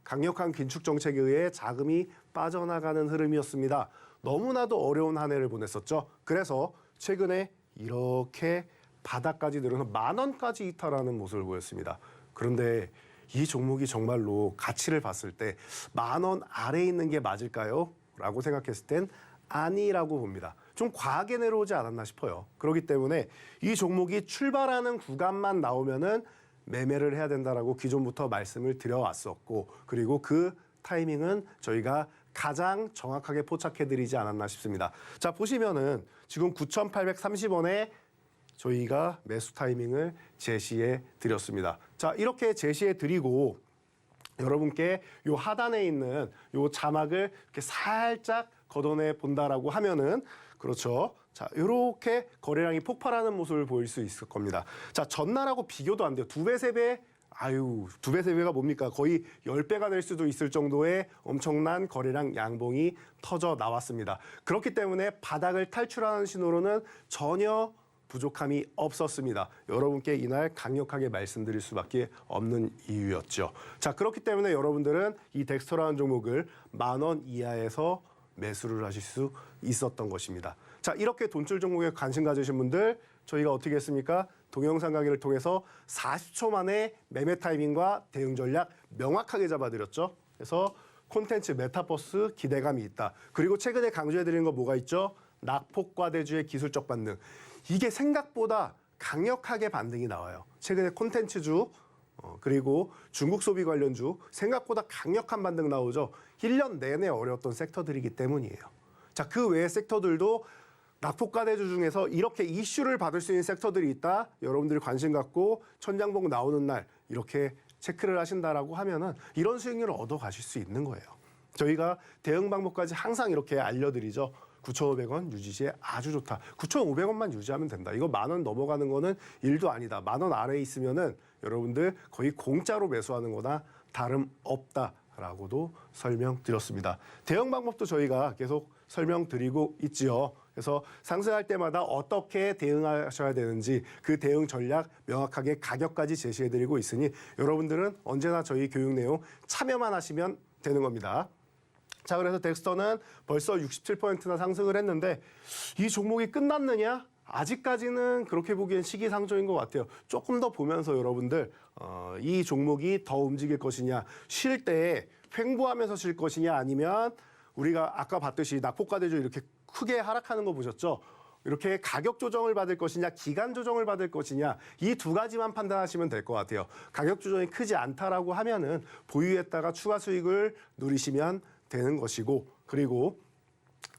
강력한 긴축 정책에 의해 자금이 빠져나가는 흐름이었습니다. 너무나도 어려운 한 해를 보냈었죠. 그래서 최근에 이렇게 바닥까지 내려서 10,000원까지 이탈하는 모습을 보였습니다. 그런데 이 종목이 정말로 가치를 봤을 때 10,000원 아래에 있는 게 맞을까요? 라고 생각했을 땐 아니라고 봅니다. 좀 과하게 내려오지 않았나 싶어요. 그렇기 때문에 이 종목이 출발하는 구간만 나오면은 매매를 해야 된다라고 기존부터 말씀을 드려왔었고, 그리고 그 타이밍은 저희가 가장 정확하게 포착해드리지 않았나 싶습니다. 자, 보시면은 지금 9,830원에 저희가 매수 타이밍을 제시해 드렸습니다. 자, 이렇게 제시해 드리고 여러분께 요 하단에 있는 요 자막을 이렇게 살짝 걷어내 본다라고 하면은, 그렇죠. 자, 이렇게 거래량이 폭발하는 모습을 보일 수 있을 겁니다. 자, 전날하고 비교도 안 돼요. 2배, 3배. 아유, 2배, 3배가 뭡니까? 거의 10배가 될 수도 있을 정도의 엄청난 거래량 양봉이 터져 나왔습니다. 그렇기 때문에 바닥을 탈출하는 신호로는 전혀 부족함이 없었습니다. 여러분께 이날 강력하게 말씀드릴 수밖에 없는 이유였죠. 자, 그렇기 때문에 여러분들은 이 덱스터라는 종목을 10,000원 이하에서 매수를 하실 수 있었던 것입니다. 자, 이렇게 돈줄 종목에 관심 가지신 분들, 저희가 어떻게 했습니까? 동영상 강의를 통해서 40초 만에 매매 타이밍과 대응 전략 명확하게 잡아드렸죠. 그래서 콘텐츠 메타버스 기대감이 있다. 그리고 최근에 강조해드리는 거 뭐가 있죠? 낙폭과대주의 기술적 반등. 이게 생각보다 강력하게 반등이 나와요. 최근에 콘텐츠주, 그리고 중국 소비 관련주 생각보다 강력한 반등 나오죠. 1년 내내 어려웠던 섹터들이기 때문이에요. 자, 그 외의 섹터들도 낙폭과대주 중에서 이렇게 이슈를 받을 수 있는 섹터들이 있다. 여러분들이 관심 갖고 천장봉 나오는 날 이렇게 체크를 하신다라고 하면은 이런 수익률을 얻어 가실 수 있는 거예요. 저희가 대응 방법까지 항상 이렇게 알려드리죠. 9,500원 유지시에 아주 좋다. 9,500원만 유지하면 된다. 이거 10,000원 넘어가는 거는 일도 아니다. 10,000원 아래에 있으면은 여러분들 거의 공짜로 매수하는 거나 다름없다라고도 설명드렸습니다. 대응 방법도 저희가 계속 설명드리고 있지요. 그래서 상승할 때마다 어떻게 대응하셔야 되는지 그 대응 전략 명확하게 가격까지 제시해드리고 있으니 여러분들은 언제나 저희 교육 내용 참여만 하시면 되는 겁니다. 자, 그래서 덱스터는 벌써 67%나 상승을 했는데 이 종목이 끝났느냐? 아직까지는 그렇게 보기엔 시기상조인 것 같아요. 조금 더 보면서 여러분들 이 종목이 더 움직일 것이냐, 쉴 때 횡보하면서 쉴 것이냐, 아니면 우리가 아까 봤듯이 낙폭과대주 이렇게 크게 하락하는 거 보셨죠? 이렇게 가격 조정을 받을 것이냐, 기간 조정을 받을 것이냐, 이 두 가지만 판단하시면 될 것 같아요. 가격 조정이 크지 않다라고 하면은 보유했다가 추가 수익을 누리시면 되는 것이고, 그리고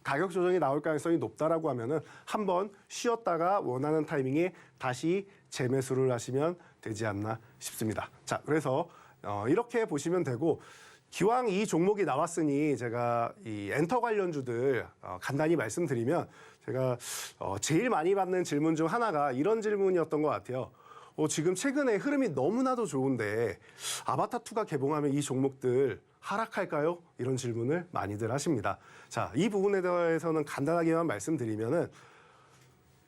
가격 조정이 나올 가능성이 높다라고 하면은 한번 쉬었다가 원하는 타이밍에 다시 재매수를 하시면 되지 않나 싶습니다. 자, 그래서 이렇게 보시면 되고, 기왕 이 종목이 나왔으니 제가 이 엔터 관련주들 간단히 말씀드리면, 제가 제일 많이 받는 질문 중 하나가 이런 질문이었던 것 같아요. 지금 최근에 흐름이 너무나도 좋은데 아바타2가 개봉하면 이 종목들 하락할까요? 이런 질문을 많이들 하십니다. 자, 이 부분에 대해서는 간단하게만 말씀드리면은,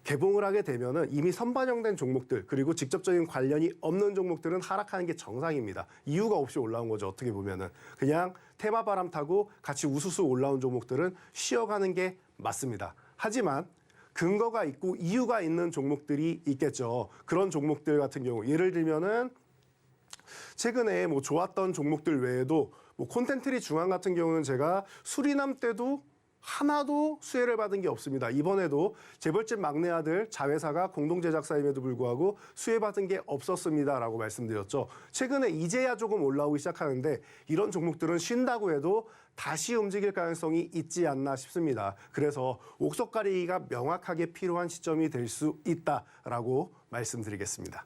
개봉을 하게 되면은 이미 선반영된 종목들, 그리고 직접적인 관련이 없는 종목들은 하락하는 게 정상입니다. 이유가 없이 올라온 거죠. 어떻게 보면은 그냥 테마 바람 타고 같이 우수수 올라온 종목들은 쉬어가는 게 맞습니다. 하지만 근거가 있고 이유가 있는 종목들이 있겠죠. 그런 종목들 같은 경우, 예를 들면은 최근에 뭐 좋았던 종목들 외에도 뭐 콘텐트리 중앙 같은 경우는 제가 수리남 때도 하나도 수혜를 받은 게 없습니다. 이번에도 재벌집 막내 아들 자회사가 공동 제작사임에도 불구하고 수혜받은 게 없었습니다라고 말씀드렸죠. 최근에 이제야 조금 올라오기 시작하는데 이런 종목들은 쉰다고 해도 다시 움직일 가능성이 있지 않나 싶습니다. 그래서 옥석 가리기가 명확하게 필요한 시점이 될 수 있다라고 말씀드리겠습니다.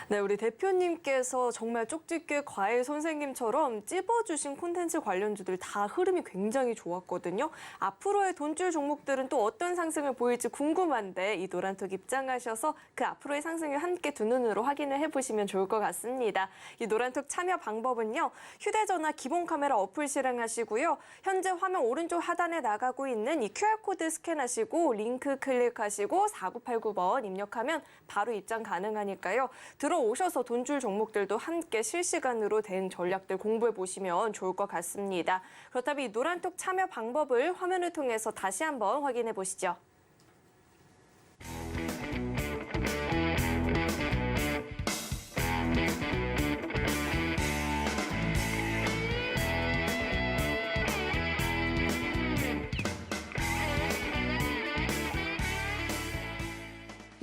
네, 우리 대표님께서 정말 쪽집게 과외 선생님처럼 찝어주신 콘텐츠 관련주들 다 흐름이 굉장히 좋았거든요. 앞으로의 돈줄 종목들은 또 어떤 상승을 보일지 궁금한데 이 노란톡 입장하셔서 그 앞으로의 상승을 함께 두 눈으로 확인을 해보시면 좋을 것 같습니다. 이 노란톡 참여 방법은요. 휴대전화 기본 카메라 어플 실행하시고요. 현재 화면 오른쪽 하단에 나가고 있는 이 QR코드 스캔하시고 링크 클릭하시고 4989번 입력하면 바로 입장 가능하니까요. 들어오셔서 돈줄 종목들도 함께 실시간으로 된 전략들 공부해 보시면 좋을 것 같습니다. 그렇다면 이 노란톡 참여 방법을 화면을 통해서 다시 한번 확인해 보시죠.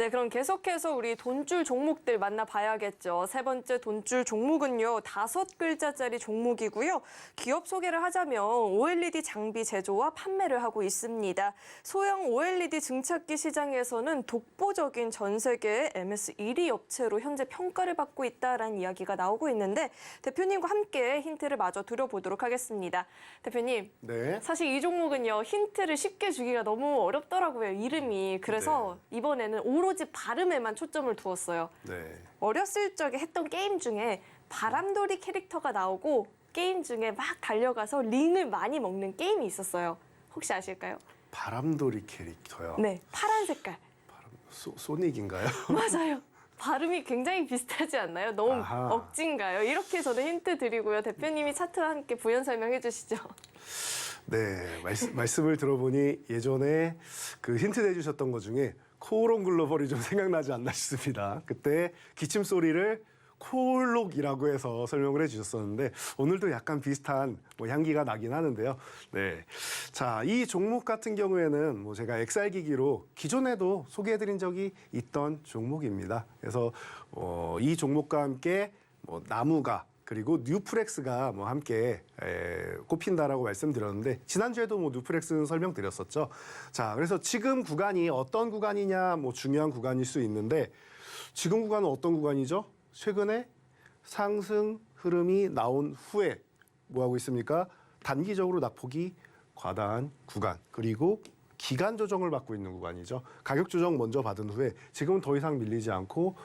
네, 그럼 계속해서 우리 돈줄 종목들 만나봐야겠죠. 세 번째 돈줄 종목은요, 5글자짜리 종목이고요. 기업 소개를 하자면 OLED 장비 제조와 판매를 하고 있습니다. 소형 OLED 증착기 시장에서는 독보적인 전 세계 MS 1위 업체로 현재 평가를 받고 있다라는 이야기가 나오고 있는데 대표님과 함께 힌트를 마저 드려보도록 하겠습니다. 대표님, 네. 사실 이 종목은요, 힌트를 쉽게 주기가 너무 어렵더라고요, 이름이. 그래서 이번에는 오로지 발음에만 초점을 두었어요. 네. 어렸을 적에 했던 게임 중에 바람돌이 캐릭터가 나오고 게임 중에 막 달려가서 링을 많이 먹는 게임이 있었어요. 혹시 아실까요? 바람돌이 캐릭터요. 네, 파란 색깔. 소닉인가요? 맞아요. 발음이 굉장히 비슷하지 않나요? 너무 아하. 억진가요? 이렇게 저는 힌트 드리고요. 대표님이 차트와 함께 부연 설명해 주시죠. 네, 말씀을 들어보니 예전에 그 힌트 내주셨던 것 중에 코오롱 글로벌이 좀 생각나지 않나 싶습니다. 그때 기침 소리를 코올록이라고 해서 설명을 해주셨었는데 오늘도 약간 비슷한 향기가 나긴 하는데요. 네, 자, 이 종목 같은 경우에는 제가 XR기기로 기존에도 소개해드린 적이 있던 종목입니다. 그래서 이 종목과 함께 나무가 그리고 뉴프렉스가 함께 꼽힌다라고 말씀드렸는데 지난주에도 뉴프렉스는 설명드렸었죠. 자, 그래서 지금 구간이 어떤 구간이냐 중요한 구간일 수 있는데 지금 구간은 어떤 구간이죠? 최근에 상승 흐름이 나온 후에 뭐하고 있습니까? 단기적으로 낙폭이 과다한 구간 그리고 기간 조정을 받고 있는 구간이죠. 가격 조정 먼저 받은 후에 지금은 더 이상 밀리지 않고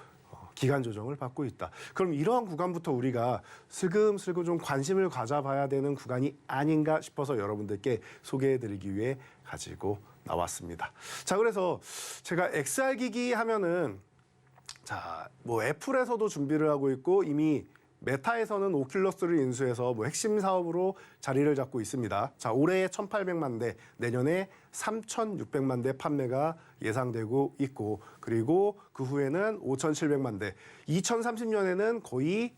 기간 조정을 받고 있다. 그럼 이러한 구간부터 우리가 슬금슬금 좀 관심을 가져봐야 되는 구간이 아닌가 싶어서 여러분들께 소개해드리기 위해 가지고 나왔습니다. 자, 그래서 제가 XR기기 하면은 자, 애플에서도 준비를 하고 있고 이미 메타에서는 오큘러스를 인수해서 핵심 사업으로 자리를 잡고 있습니다. 자, 올해 1,800만 대, 내년에 3,600만 대 판매가 예상되고 있고 그리고 그 후에는 5,700만 대, 2030년에는 거의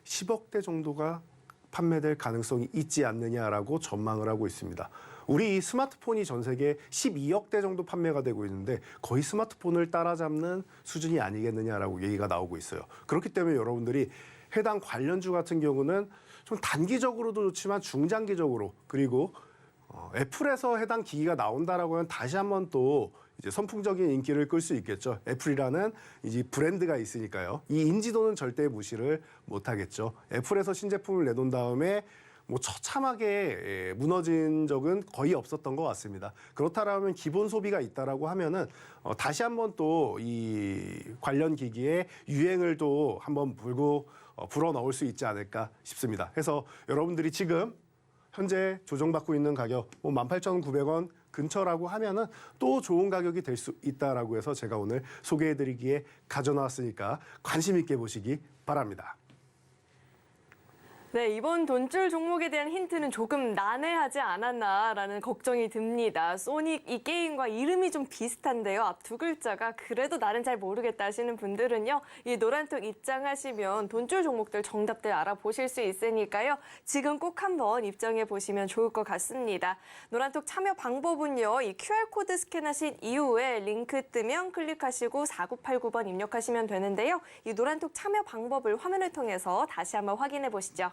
10억 대 정도가 판매될 가능성이 있지 않느냐라고 전망을 하고 있습니다. 우리 스마트폰이 전 세계 12억 대 정도 판매가 되고 있는데 거의 스마트폰을 따라잡는 수준이 아니겠느냐라고 얘기가 나오고 있어요. 그렇기 때문에 여러분들이 해당 관련주 같은 경우는 좀 단기적으로도 좋지만 중장기적으로 그리고 애플에서 해당 기기가 나온다라고 하면 다시 한번 또 이제 선풍적인 인기를 끌 수 있겠죠. 애플이라는 이제 브랜드가 있으니까요. 이 인지도는 절대 무시를 못하겠죠. 애플에서 신제품을 내놓은 다음에 처참하게 무너진 적은 거의 없었던 것 같습니다. 그렇다면 기본 소비가 있다라고 하면은 다시 한번 또 이 관련 기기의 유행을 또 한번 불어 넣을 수 있지 않을까 싶습니다. 그래서 여러분들이 지금 현재 조정받고 있는 가격 18,900원 근처라고 하면은 또 좋은 가격이 될 수 있다라고 해서 제가 오늘 소개해드리기에 가져나왔으니까 관심 있게 보시기 바랍니다. 네, 이번 돈줄 종목에 대한 힌트는 조금 난해하지 않았나라는 걱정이 듭니다. 소닉 이 게임과 이름이 좀 비슷한데요. 앞 두 글자가 그래도 나는 잘 모르겠다 하시는 분들은요. 이 노란톡 입장하시면 돈줄 종목들 정답들 알아보실 수 있으니까요. 지금 꼭 한번 입장해 보시면 좋을 것 같습니다. 노란톡 참여 방법은요. 이 QR코드 스캔하신 이후에 링크 뜨면 클릭하시고 4989번 입력하시면 되는데요. 이 노란톡 참여 방법을 화면을 통해서 다시 한번 확인해 보시죠.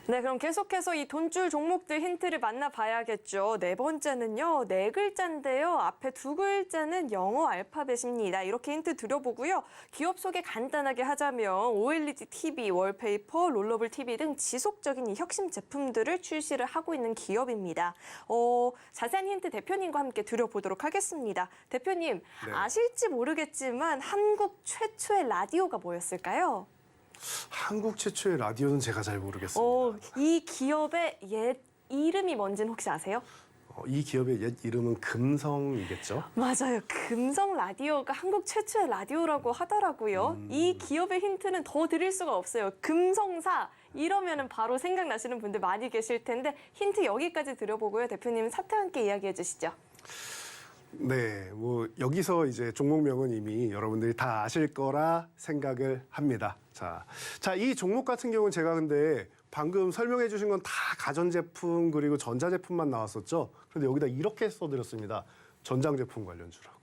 네, 그럼 계속해서 이 돈줄 종목들 힌트를 만나봐야겠죠. 네 번째는요, 네 글자인데요. 앞에 두 글자는 영어 알파벳입니다. 이렇게 힌트 드려보고요. 기업 소개 간단하게 하자면 OLED TV, 월페이퍼, 롤러블 TV 등 지속적인 이 혁신 제품들을 출시를 하고 있는 기업입니다. 자세한 힌트 대표님과 함께 드려보도록 하겠습니다. 대표님, 네. 아실지 모르겠지만 한국 최초의 라디오가 뭐였을까요? 한국 최초의 라디오는 제가 잘 모르겠습니다. 이 기업의 옛 이름이 뭔지는 혹시 아세요? 이 기업의 옛 이름은 금성이겠죠? 맞아요. 금성 라디오가 한국 최초의 라디오라고 하더라고요. 이 기업의 힌트는 더 드릴 수가 없어요. 금성사 이러면은 바로 생각나시는 분들 많이 계실 텐데 힌트 여기까지 드려보고요. 대표님 사태와 함께 이야기해 주시죠. 네, 뭐 여기서 이제 종목명은 이미 여러분들이 다 아실 거라 생각을 합니다. 자, 이 종목 같은 경우는 제가 근데 방금 설명해 주신 건 다 가전제품 그리고 전자제품만 나왔었죠. 그런데 여기다 이렇게 써드렸습니다. 전장제품 관련주라고.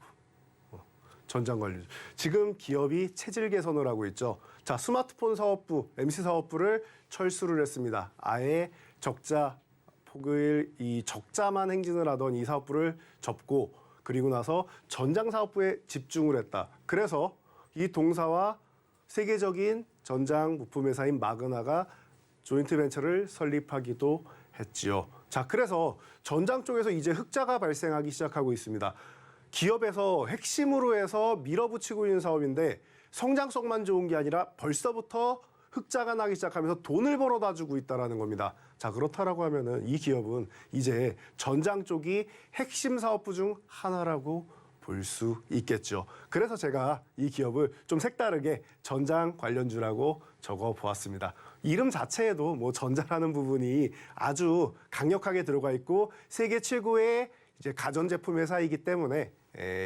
전장 관련주. 지금 기업이 체질 개선을 하고 있죠. 자, 스마트폰 사업부, MC 사업부를 철수를 했습니다. 아예 적자 폭을 이 적자만 행진을 하던 이 사업부를 접고 그리고 나서 전장 사업부에 집중을 했다. 그래서 이 동사와 세계적인 전장 부품 회사인 마그나가 조인트 벤처를 설립하기도 했지요. 자, 그래서 전장 쪽에서 이제 흑자가 발생하기 시작하고 있습니다. 기업에서 핵심으로 해서 밀어붙이고 있는 사업인데 성장성만 좋은 게 아니라 벌써부터 흑자가 나기 시작하면서 돈을 벌어다 주고 있다는 겁니다. 자, 그렇다라고 하면은 이 기업은 이제 전장 쪽이 핵심 사업부 중 하나라고 볼 수 있겠죠. 그래서 제가 이 기업을 좀 색다르게 전장 관련주라고 적어 보았습니다. 이름 자체에도 뭐 전자라는 부분이 아주 강력하게 들어가 있고 세계 최고의 이제 가전제품 회사이기 때문에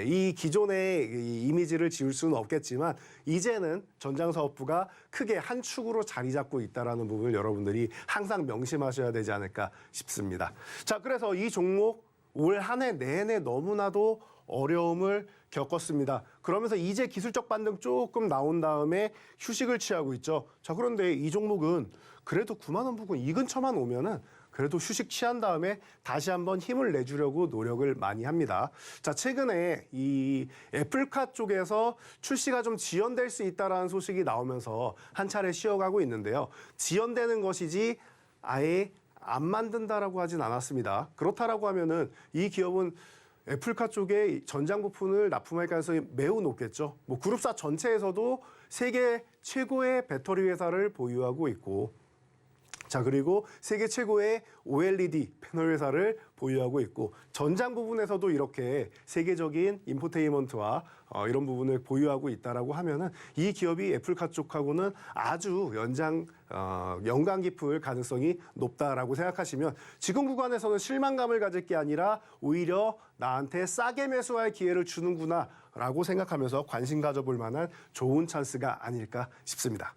이 기존의 이 이미지를 지울 수는 없겠지만 이제는 전장사업부가 크게 한 축으로 자리 잡고 있다는 부분을 여러분들이 항상 명심하셔야 되지 않을까 싶습니다. 자, 그래서 이 종목 올 한 해 내내 너무나도 어려움을 겪었습니다. 그러면서 이제 기술적 반등 조금 나온 다음에 휴식을 취하고 있죠. 자, 그런데 이 종목은 그래도 9만 원 부근 이 근처만 오면은 그래도 휴식 취한 다음에 다시 한번 힘을 내주려고 노력을 많이 합니다. 자, 최근에 이 애플카 쪽에서 출시가 좀 지연될 수 있다라는 소식이 나오면서 한 차례 쉬어가고 있는데요. 지연되는 것이지 아예 안 만든다라고 하진 않았습니다. 그렇다라고 하면은 이 기업은 애플카 쪽에 전장 부품을 납품할 가능성이 매우 높겠죠. 뭐 그룹사 전체에서도 세계 최고의 배터리 회사를 보유하고 있고, 자, 그리고 세계 최고의 OLED 패널 회사를 보유하고 있고 전장 부분에서도 이렇게 세계적인 인포테인먼트와 이런 부분을 보유하고 있다라고 하면은 이 기업이 애플카 쪽하고는 아주 연관 깊을 가능성이 높다라고 생각하시면 지금 구간에서는 실망감을 가질 게 아니라 오히려 나한테 싸게 매수할 기회를 주는구나라고 생각하면서 관심 가져볼 만한 좋은 찬스가 아닐까 싶습니다.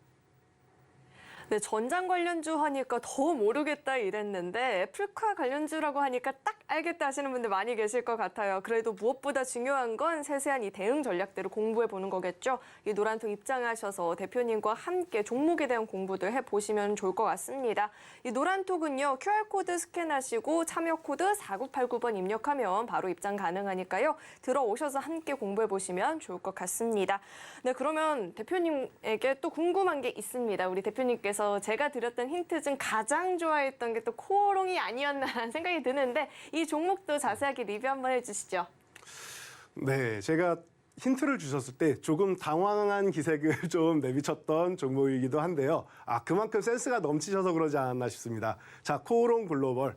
네, 전장 관련주 하니까 더 모르겠다 이랬는데 애플카 관련주라고 하니까 딱 알겠다 하시는 분들 많이 계실 것 같아요. 그래도 무엇보다 중요한 건 세세한 이 대응 전략들을 공부해 보는 거겠죠. 이 노란톡 입장하셔서 대표님과 함께 종목에 대한 공부들 해보시면 좋을 것 같습니다. 이 노란톡은요, QR코드 스캔하시고 참여 코드 4989번 입력하면 바로 입장 가능하니까요. 들어오셔서 함께 공부해 보시면 좋을 것 같습니다. 네, 그러면 대표님에게 또 궁금한 게 있습니다. 우리 대표님께서 제가 드렸던 힌트 중 가장 좋아했던 게 또 코오롱이 아니었나라는 생각이 드는데 이 종목도 자세하게 리뷰 한번 해주시죠. 네, 제가 힌트를 주셨을 때 조금 당황한 기색을 좀 내비쳤던 종목이기도 한데요. 그만큼 센스가 넘치셔서 그러지 않았나 싶습니다. 자, 코오롱 글로벌.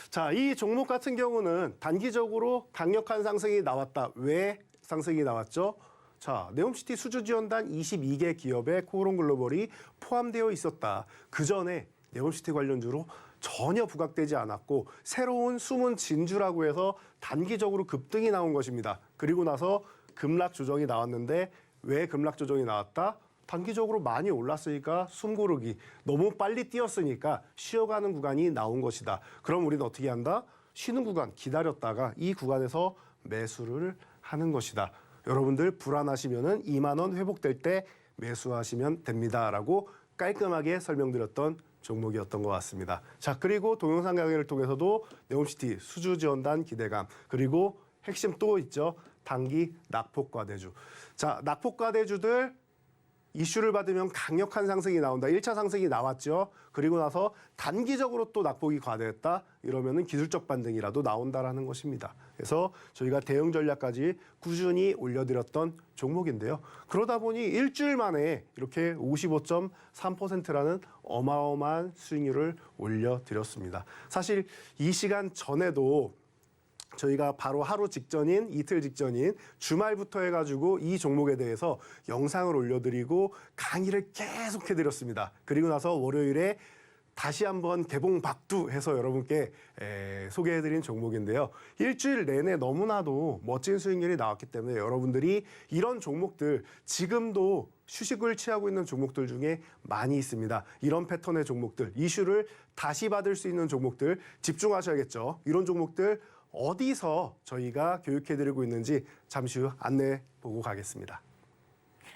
자, 이 종목 같은 경우는 단기적으로 강력한 상승이 나왔다. 왜 상승이 나왔죠? 자, 네옴시티 수주지원단 22개 기업에 코오롱 글로벌이 포함되어 있었다. 그 전에 네옴시티 관련주로 전혀 부각되지 않았고 새로운 숨은 진주라고 해서 단기적으로 급등이 나온 것입니다. 그리고 나서 급락 조정이 나왔는데 왜 급락 조정이 나왔다? 단기적으로 많이 올랐으니까 숨 고르기, 너무 빨리 뛰었으니까 쉬어가는 구간이 나온 것이다. 그럼 우리는 어떻게 한다? 쉬는 구간 기다렸다가 이 구간에서 매수를 하는 것이다. 여러분들 불안하시면은 2만 원 회복될 때 매수하시면 됩니다라고 깔끔하게 설명드렸던 종목이었던 것 같습니다. 자, 그리고 동영상 강의를 통해서도 네옴시티 수주지원단 기대감, 그리고 핵심 또 있죠. 단기 낙폭과대주. 자, 낙폭과대주들 이슈를 받으면 강력한 상승이 나온다. 1차 상승이 나왔죠. 그리고 나서 단기적으로 또 낙폭이 과대했다. 이러면은 기술적 반등이라도 나온다라는 것입니다. 그래서 저희가 대응 전략까지 꾸준히 올려드렸던 종목인데요. 그러다 보니 일주일 만에 이렇게 55.3%라는 어마어마한 수익률을 올려드렸습니다. 사실 이 시간 전에도 저희가 바로 하루 직전인 이틀 직전인 주말부터 해가지고 이 종목에 대해서 영상을 올려드리고 강의를 계속 해드렸습니다. 그리고 나서 월요일에 다시 한번 개봉박두해서 여러분께 소개해드린 종목인데요. 일주일 내내 너무나도 멋진 수익률이 나왔기 때문에 여러분들이 이런 종목들 지금도 휴식을 취하고 있는 종목들 중에 많이 있습니다. 이런 패턴의 종목들, 이슈를 다시 받을 수 있는 종목들 집중하셔야겠죠. 이런 종목들 어디서 저희가 교육해드리고 있는지 잠시 후 안내 보고 가겠습니다.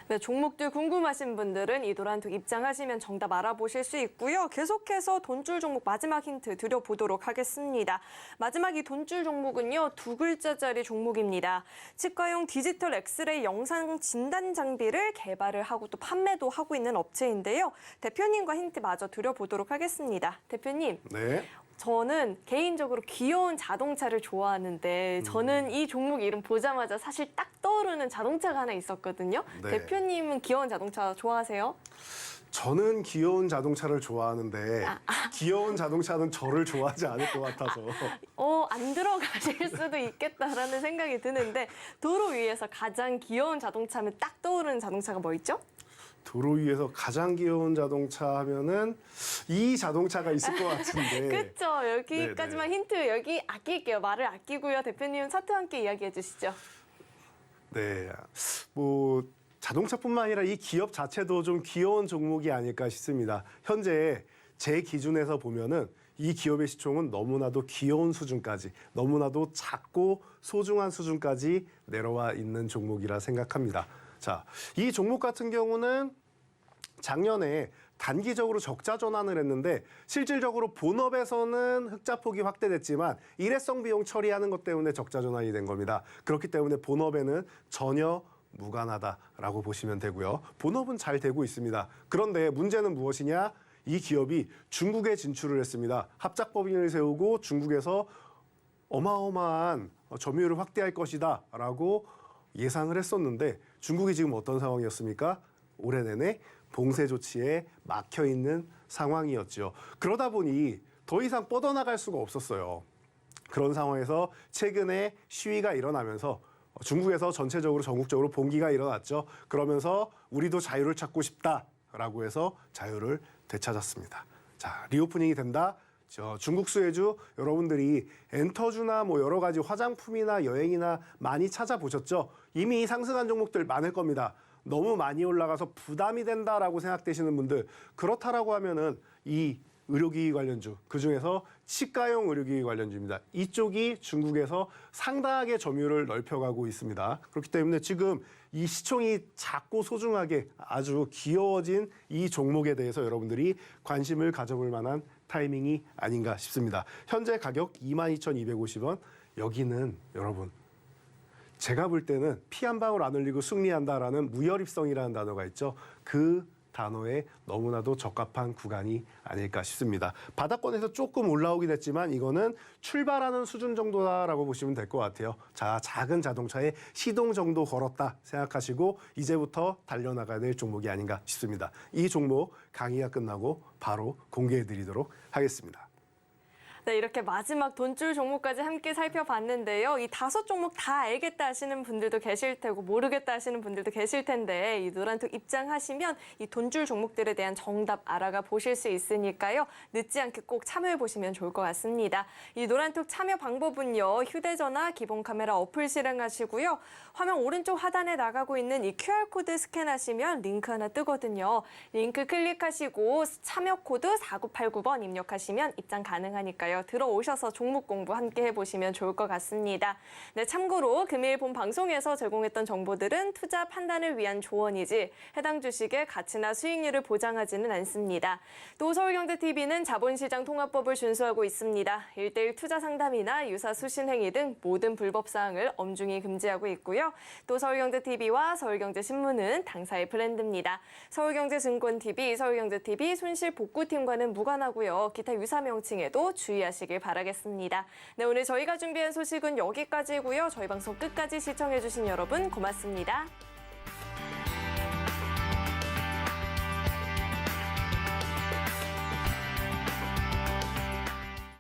네, 종목들 궁금하신 분들은 이 노란톡 입장하시면 정답 알아보실 수 있고요. 계속해서 돈줄 종목 마지막 힌트 드려보도록 하겠습니다. 마지막 이 돈줄 종목은요, 2글자짜리 종목입니다. 치과용 디지털 엑스레이 영상 진단 장비를 개발을 하고 또 판매도 하고 있는 업체인데요. 대표님과 힌트 마저 드려보도록 하겠습니다. 대표님. 네. 저는 개인적으로 귀여운 자동차를 좋아하는데 저는 이 종목 이름 보자마자 사실 딱 떠오르는 자동차가 하나 있었거든요. 네. 대표님은 귀여운 자동차 좋아하세요? 저는 귀여운 자동차를 좋아하는데 귀여운 자동차는 저를 좋아하지 않을 것 같아서 안 들어가실 수도 있겠다라는 생각이 드는데 도로 위에서 가장 귀여운 자동차면 딱 떠오르는 자동차가 뭐 있죠? 도로 위에서 가장 귀여운 자동차 하면은 이 자동차가 있을 것 같은데. 그렇죠. 여기까지만 네네. 힌트 여기 아낄게요. 말을 아끼고요. 대표님 차트와 함께 이야기해 주시죠. 네, 뭐 자동차뿐만 아니라 이 기업 자체도 좀 귀여운 종목이 아닐까 싶습니다. 현재 제 기준에서 보면은 이 기업의 시총은 너무나도 귀여운 수준까지, 너무나도 작고 소중한 수준까지 내려와 있는 종목이라 생각합니다. 자, 이 종목 같은 경우는 작년에 단기적으로 적자 전환을 했는데 실질적으로 본업에서는 흑자폭이 확대됐지만 일회성 비용 처리하는 것 때문에 적자 전환이 된 겁니다. 그렇기 때문에 본업에는 전혀 무관하다라고 보시면 되고요. 본업은 잘 되고 있습니다. 그런데 문제는 무엇이냐? 이 기업이 중국에 진출을 했습니다. 합작법인을 세우고 중국에서 어마어마한 점유율을 확대할 것이다라고 예상을 했었는데 중국이 지금 어떤 상황이었습니까? 올해 내내 봉쇄 조치에 막혀 있는 상황이었죠. 그러다 보니 더 이상 뻗어나갈 수가 없었어요. 그런 상황에서 최근에 시위가 일어나면서 중국에서 전체적으로 전국적으로 봉기가 일어났죠. 그러면서 우리도 자유를 찾고 싶다라고 해서 자유를 되찾았습니다. 자, 리오프닝이 된다. 중국 수혜주 여러분들이 엔터주나 뭐 여러 가지 화장품이나 여행이나 많이 찾아보셨죠? 이미 상승한 종목들 많을 겁니다. 너무 많이 올라가서 부담이 된다라고 생각되시는 분들, 그렇다라고 하면은 이 의료기기 관련주, 그중에서 치과용 의료기기 관련주입니다. 이쪽이 중국에서 상당하게 점유율을 넓혀가고 있습니다. 그렇기 때문에 지금 이 시총이 작고 소중하게 아주 귀여워진 이 종목에 대해서 여러분들이 관심을 가져볼 만한 타이밍이 아닌가 싶습니다. 현재 가격 22,250원. 여기는 여러분, 제가 볼 때는 피 한 방울 안 흘리고 승리한다라는 무혈입성이라는 단어가 있죠. 그 단어에 너무나도 적합한 구간이 아닐까 싶습니다. 바닥권에서 조금 올라오긴 했지만 이거는 출발하는 수준 정도다라고 보시면 될 것 같아요. 자, 작은 자동차에 시동 정도 걸었다 생각하시고 이제부터 달려나가야 될 종목이 아닌가 싶습니다. 이 종목 강의가 끝나고 바로 공개해드리도록 하겠습니다. 네, 이렇게 마지막 돈줄 종목까지 함께 살펴봤는데요. 이 5종목 다 알겠다 하시는 분들도 계실 테고 모르겠다 하시는 분들도 계실 텐데 이 노란톡 입장하시면 이 돈줄 종목들에 대한 정답 알아가 보실 수 있으니까요. 늦지 않게 꼭 참여해 보시면 좋을 것 같습니다. 이 노란톡 참여 방법은요. 휴대전화 기본 카메라 어플 실행하시고요. 화면 오른쪽 하단에 나가고 있는 이 QR코드 스캔하시면 링크 하나 뜨거든요. 링크 클릭하시고 참여 코드 4989번 입력하시면 입장 가능하니까요. 들어오셔서 종목 공부 함께 해보시면 좋을 것 같습니다. 네, 참고로 금일 본 방송에서 제공했던 정보들은 투자 판단을 위한 조언이지 해당 주식의 가치나 수익률을 보장하지는 않습니다. 또 서울경제TV는 자본시장 통합법을 준수하고 있습니다. 1:1 투자 상담이나 유사 수신 행위 등 모든 불법 사항을 엄중히 금지하고 있고요. 또 서울경제TV와 서울경제신문은 당사의 브랜드입니다. 서울경제증권TV, 서울경제TV 손실복구팀과는 무관하고요. 기타 유사 명칭에도 주의하시길 바라겠습니다. 네, 오늘 저희가 준비한 소식은 여기까지고요. 저희 방송 끝까지 시청해주신 여러분 고맙습니다.